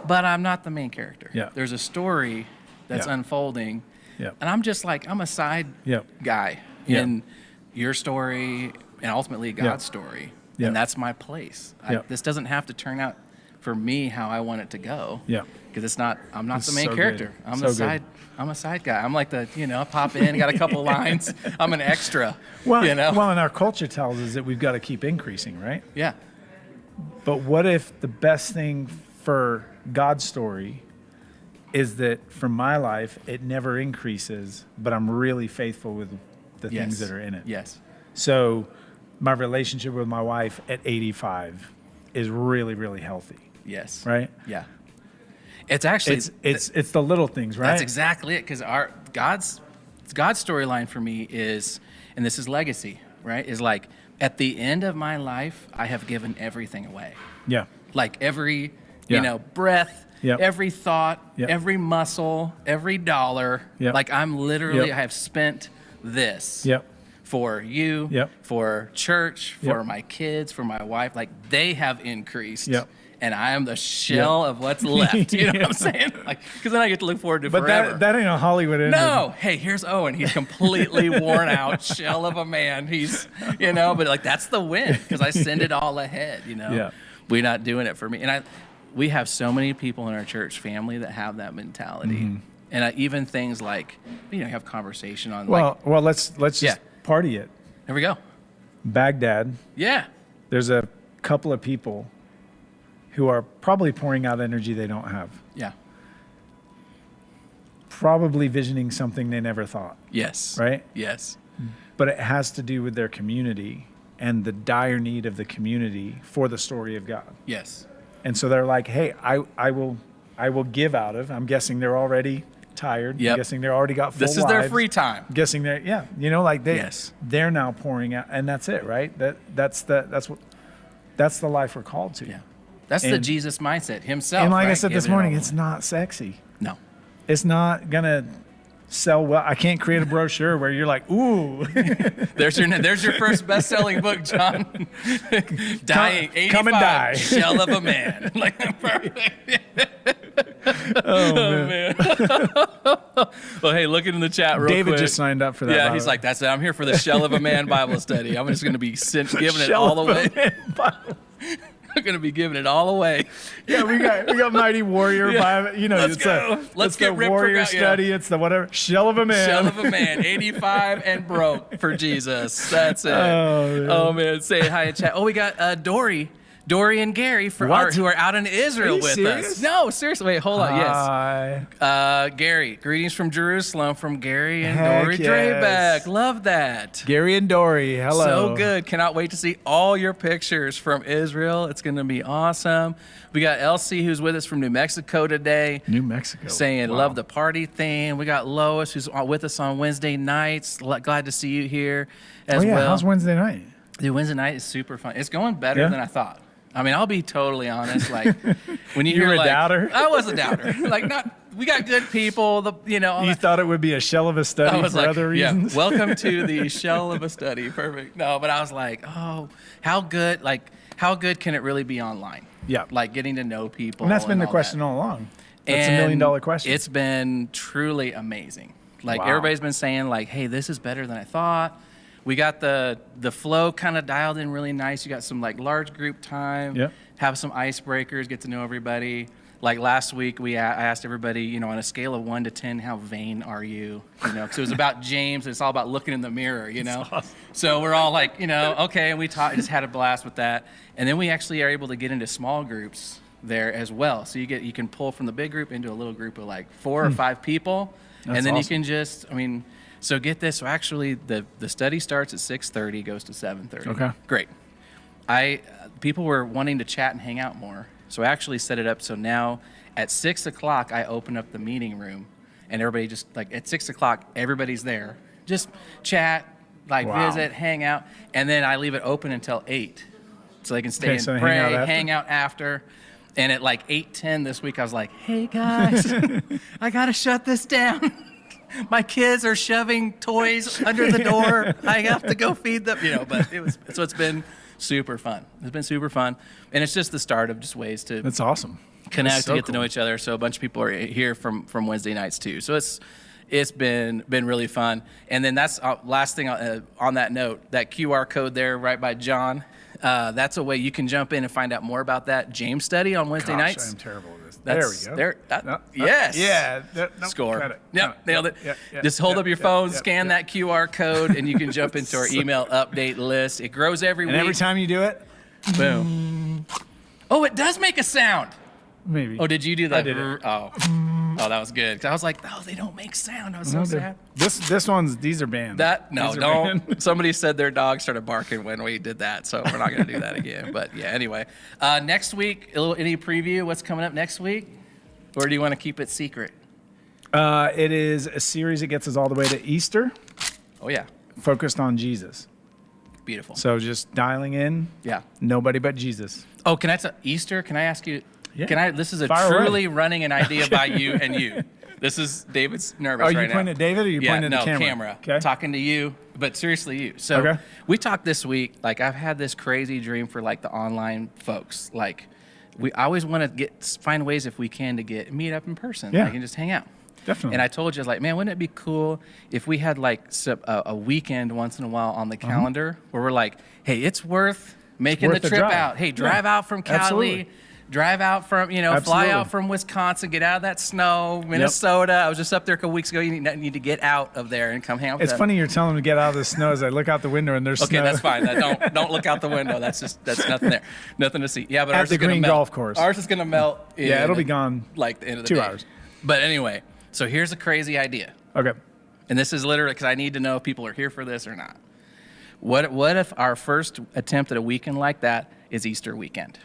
But I'm not the main character. Yeah. There's a story that's Yeah. unfolding. Yeah. And I'm just like, I'm a side Yeah. guy Yeah. in your story and ultimately God's story. Yeah. And that's my place. Yeah. This doesn't have to turn out for me how I want it to go. Yeah. Because I'm not It's the main so good. character. I'm So the good. side. I'm a side guy. I'm like I pop in, got a couple lines. I'm an extra. Well, you know? well, and our culture tells us that we've got to keep increasing, right? Yeah. But what if the best thing for God's story is that for my life, it never increases, but I'm really faithful with the things that are in it? Yes. So my relationship with my wife at 85 is really, really healthy, Yes. right? Yeah. It's actually It's the little things, right? That's exactly it. Because God's storyline for me is, and this is legacy, right? Is like at the end of my life, I have given everything away. Yeah. Like every, Yeah. breath, Yep. every thought, Yep. every muscle, every dollar. Yep. Like I'm literally, Yep. I have spent this Yep. for you, Yep. for church, for Yep. my kids, for my wife. Like they have increased. Yep. And I am the shell of what's left. You know what I'm saying? Like, because then I get to look forward to But forever. that ain't a Hollywood ending. No, hey, here's Owen. He's completely worn out, shell of a man. He's, but like that's the win because I send it all ahead. Yeah. We're not doing it for me, and we have so many people in our church family that have that mentality, Mm-hmm. and even things like have conversation on Well, let's just Yeah. party it. there we go, Baghdad. yeah, There's a couple of people who are probably pouring out energy they don't have. yeah, Probably visioning something they never thought, yes, right? yes, But it has to do with their community and the dire need of the community for the story of God. yes, And so they're like, hey, I will give out of. I'm guessing they're already tired. Yep. I'm guessing they already got full this is their lives. free time. I'm guessing they're Yes. they're now pouring out, and that's it, right? That's the life we're called to. Yeah, that's the And- Jesus mindset himself. And like I right? said this Giving it morning, all it's away. not sexy. No. It's not gonna sell well. I can't create a brochure where you're like, ooh, There's your first best-selling book, John. Dying, 85, come and die. shell of a man. Like perfect. oh man. Well, hey, looking in the chat real David quick. just signed up for that. Yeah, by he's the way. like, that's it. I'm here for the shell of a man Bible study. I'm just going to be giving it Shell all of a away. Man Bible. I'm going to be giving it all away. Yeah, we got Mighty Warrior Bible. Let's It's go. it's Let's get the ripped for warrior God, yeah. study. It's the whatever shell of a man. Shell of a man, 85 and broke for Jesus. That's it. Oh, man. Say hi in chat. Oh, we got Dory and Gary What? who are out in Israel Are you with serious? us. No, seriously. Wait, hold on. Yes. Hi. Gary, greetings from Jerusalem from Gary and Heck Dory yes. Drebeck. Love that. Gary and Dory. Hello. So good. Cannot wait to see all your pictures from Israel. It's going to be awesome. We got Elsie, who's with us from New Mexico today. New Mexico. Saying, Wow. love the party thing. We got Lois, who's with us on Wednesday nights. Glad to see you here as Oh yeah. well. How's Wednesday night? Dude, Wednesday night is super fun. It's going better Yeah? than I thought. I mean, I'll be totally honest. Like, when you You hear were a like, doubter? I was a doubter. We got good people. All You that. thought it would be a shell of a study I was for like, other reasons. yeah, welcome to the shell of a study. Perfect. No, but I was like, oh, how good can it really be online? Yeah. Like getting to know people. And that's been the all question that. all along. That's And $1 million question. It's been truly amazing. Like Wow. everybody's been saying, like, hey, this is better than I thought. We got the flow kind of dialed in really nice. You got some like large group time. Yep. Have some icebreakers. Get to know everybody. Like last week, I asked everybody, on a scale of 1 to 10, how vain are you? Because it was about James. It's all about looking in the mirror. awesome. So we're all like, okay, and we just had a blast with that. And then we actually are able to get into small groups there as well. So you can pull from the big group into a little group of like 4 or 5 people, That's and then you awesome. can just, so get this. So actually, the study starts at 6:30, goes to 7:30. Okay. Great. People were wanting to chat and hang out more, so I actually set it up so now at 6 o'clock I open up the meeting room, and everybody just like at 6 o'clock everybody's there, just chat, like Wow. visit, hang out, and then I leave it open until 8, so they can stay Okay, and so pray, hang out after? after. And at like 8:10 this week, I was like, "Hey guys, I gotta shut this down. My kids are shoving toys under the door. I have to go feed them." But it's been super fun. It's been super fun, and it's just the start of just ways to That's awesome. connect, That's so to get to know cool. each other. So a bunch of people are here from Wednesday nights too. So it's been really fun. And then that's last thing on that note, that QR code there right by John. That's a way you can jump in and find out more about that James study on Wednesday Gosh, nights. I'm terrible at this. That's, There we go. Yes. Yeah. No, Score. got it. Yep, No, nailed it. yeah, Just hold yeah, up your yeah, phone, yeah, scan yeah. that QR code, and you can jump into our email update list. It grows every And week. every time you do it, Boom. Oh, it does make a sound. maybe. Oh, did you do that? I did it. Oh, that was good. 'Cause I was like, oh, they don't make sound. I was so No, sad. these are banned. No, These are don't. banned. Somebody said their dog started barking when we did that, so we're not going to do that again. But yeah, anyway. Next week, any preview? What's coming up next week? Or do you want to keep it secret? It is a series that gets us all the way to Easter, Oh, yeah. focused on Jesus. Beautiful. So just dialing in, Yeah. nobody but Jesus. Oh, can I Easter? Can I ask you? Yeah. This is a Fire away. truly running an idea by you and you. This is David's nervous Are you right now. pointing at David or you Yeah, pointing at no, the camera? camera. Okay. Talking to you, but seriously you. So Okay. we talked this week, like I've had this crazy dream for like the online folks. Like I always want to find ways if we can to meet up in person. Yeah. Like, and just hang out. Definitely. And I told you, like, man, wouldn't it be cool if we had like a weekend once in a while on the calendar where we're like, hey, it's worth making worth the the trip drive. out. Hey, drive Yeah. out from Cali. Absolutely. Drive out from, fly Absolutely. out from Wisconsin, get out of that snow, Minnesota. I was just up there a couple weeks ago. You need to get out of there and come hang out with It's them. funny you're telling them to get out of the snow as I look out the window and there's Okay, snow. that's fine. Don't look out the window. That's nothing there. Nothing to see. Yeah, but At ours the is gonna green melt. golf course. Ours is gonna melt. Yeah, in, it'll be gone like the end of the 2 day. hours. But anyway, so here's a crazy idea, Okay. and this is literally because I need to know if people are here for this or not. What if our first attempt at a weekend like that is Easter weekend?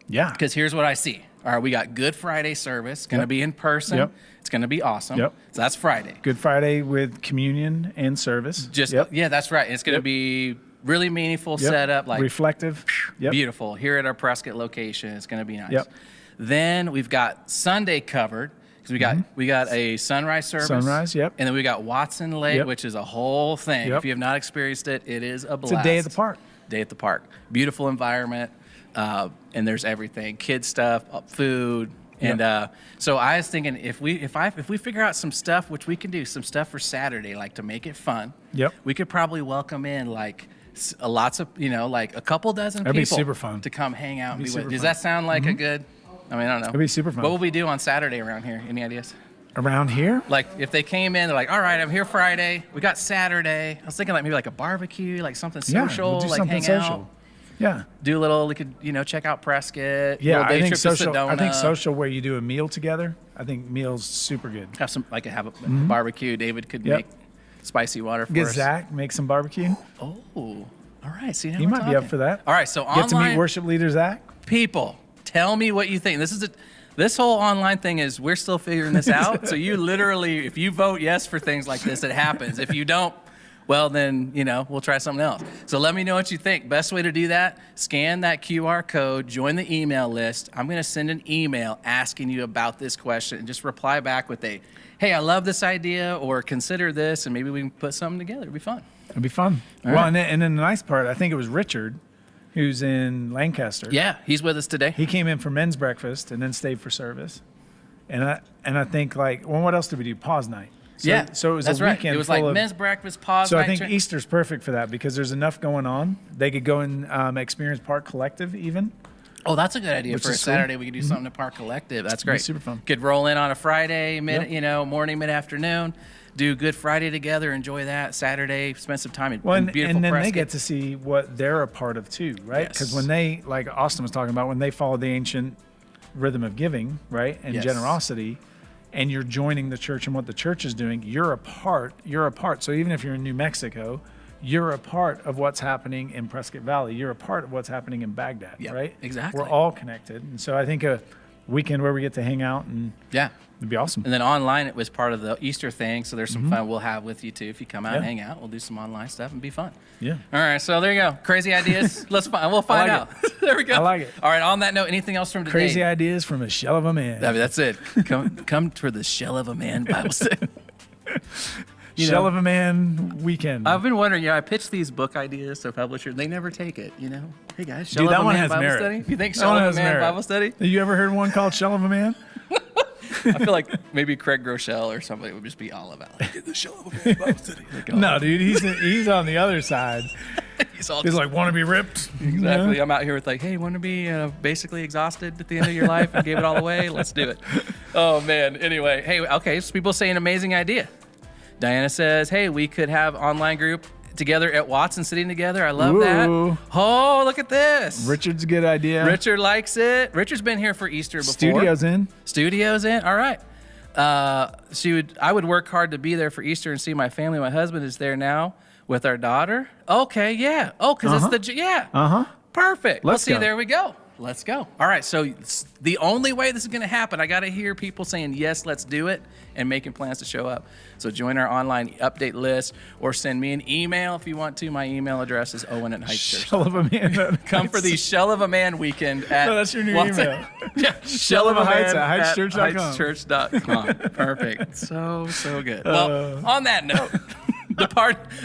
Yeah. Because here's what I see. All right, we got Good Friday service, going to Yep. be in person. Yep. It's going to be awesome. Yep. So that's Friday. Good Friday with communion and service. Yeah, that's right. It's going to Yep. be really meaningful Yep. setup, like reflective. Yep. beautiful here at our Prescott location. It's going to be nice. Yep. Then we've got Sunday covered because we got a sunrise service. Sunrise, yep. And then we got Watson Lake, Yep. which is a whole thing. Yep. If you have not experienced it, it is a blast. It's a day at the park. Day at the park. Beautiful environment, and there's everything: kids stuff, food. Yep. And so I was thinking, if we figure out some stuff, which we can do, some stuff for Saturday, like to make it fun. Yep. We could probably welcome in like lots of, like a couple dozen That'd be people super fun. to come hang out and That'd be be with. super Does fun. that sound like a good? I mean, I don't know. That'd be super fun. What will we do on Saturday around here? Any ideas? Around here? Like if they came in, they're like, all right, I'm here Friday. We got Saturday. I was thinking like maybe like a barbecue, like something Yeah, social, we'll do like something hang social. out. Yeah. Do a little, we could, check out Prescott. Yeah, little day I think trip to social. I Sedona. think social where you do a meal together. I think meals super good. Have a barbecue. David could Yep. make spicy water for Get us. Zach make some barbecue. Oh, all right. See, now He we're might be up talking. for that. All right, so Get to meet online worship leader Zach. people, tell me what you think. This whole online thing is we're still figuring this out. So you literally, if you vote yes for things like this, it happens. If you don't, well, then, we'll try something else. So let me know what you think. Best way to do that, scan that QR code, join the email list. I'm going to send an email asking you about this question and just reply back with hey, I love this idea, or consider this, and maybe we can put something together. It'd be fun. It'd be fun. All Well, right. and then the nice part, I think it was Richard, who's in Lancaster. Yeah, he's with us today. He came in for men's breakfast and then stayed for service. And I think what else did we do? Pause night. So it was that's a right. weekend. It was full like of, men's breakfast, pause So night. I think Easter's perfect for that because there's enough going on. They could go and experience Park Collective even. Oh, that's a good idea Which for a is cool. Saturday. We could do something at Park Collective. That's be great. super fun. Could roll in on a Friday, Yep. morning, mid-afternoon. Do Good Friday together. Enjoy that. Saturday, spend some time in, Well, in and beautiful then Prescott. they get to see what they're a part of too, right? Because Yes. when they, like Austin was talking about, when they follow the ancient rhythm of giving, right, and Yes. generosity, and you're joining the church and what the church is doing, you're a part. So even if you're in New Mexico, you're a part of what's happening in Prescott Valley. You're a part of what's happening in Baghdad, Yep, right? exactly. We're all connected. And so I think a weekend where we get to hang out and Yeah. it'd be awesome. And then online, it was part of the Easter thing. So there's some fun we'll have with you too. If you come out and Yeah. hang out, we'll do some online stuff and be fun. Yeah. All right. So there you go. Crazy ideas. We'll find like out. There we go. I like it. All right. On that note, anything else from today? Crazy ideas from a shell of a man. I mean, that's it. Come for the Shell of a Man Bible study. Shell of a man weekend. I've been wondering, I pitch these book ideas to publishers. They never take it, Hey guys, Shell Dude, of that a one Man has Bible merit. study? You think That Shell one of a has Man merit. Bible study? Have you ever heard one called Shell of a Man? I feel like maybe Craig Groeschel or somebody would just be all about it. The Shell of a Man Bible study. Like, oh, No, dude, he's on the other side. he's all He's like, want to be ripped? exactly. Yeah. I'm out here with hey, want to be basically exhausted at the end of your life and gave it all away? Let's do it. Oh man. Anyway, hey, okay. So people say an amazing idea. Diana says, hey, we could have online group together at Watson sitting together. I love Ooh. that. Oh, look at this. Richard's a good idea. Richard likes it. Richard's been here for Easter before. Studio's in. Studio's in. All right. I would work hard to be there for Easter and see my family. My husband is there now with our daughter. Okay, yeah. Oh, because it's the perfect. Let's see, go. there we go. let's go. All right, so the only way this is going to happen, I got to hear people saying, yes, let's do it, and making plans to show up. So join our online update list or send me an email if you want to. My email address is owen@heightschurch. Shell of a man. Come for the Shell of a Man weekend at No, that's your new Los- email. Yeah, Shell of a Heights Man at heightschurch.com. heightschurch.com. Perfect. So good. Well, on that note,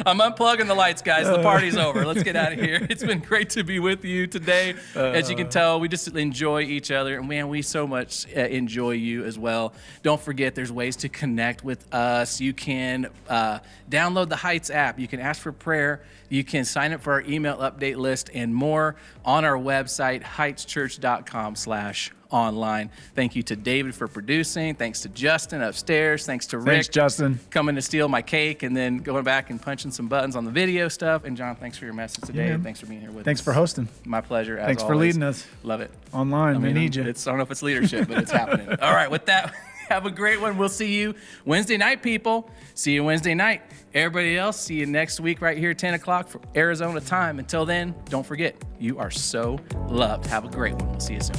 I'm unplugging the lights, guys. The party's over. Let's get out of here. It's been great to be with you today. As you can tell, we just enjoy each other. And man, we so much enjoy you as well. Don't forget, there's ways to connect with us. You can download the Heights app. You can ask for prayer. You can sign up for our email update list and more on our website, heightschurch.com/online. Thank you to David for producing. Thanks to Justin upstairs. Thanks to Rick. Thanks, Justin. Coming to steal my cake and then going back and punching some buttons on the video stuff. And John, thanks for your message today. Yeah. Thanks for being here with us. Thanks for hosting. My pleasure. As Thanks for always. leading us Love it. online. We need you. I don't know if it's leadership, but it's happening. All right, with that, have a great one. We'll see you Wednesday night, people. See you Wednesday night. Everybody else, see you next week right here, 10 o'clock for Arizona time. Until then, don't forget, you are so loved. Have a great one. We'll see you soon.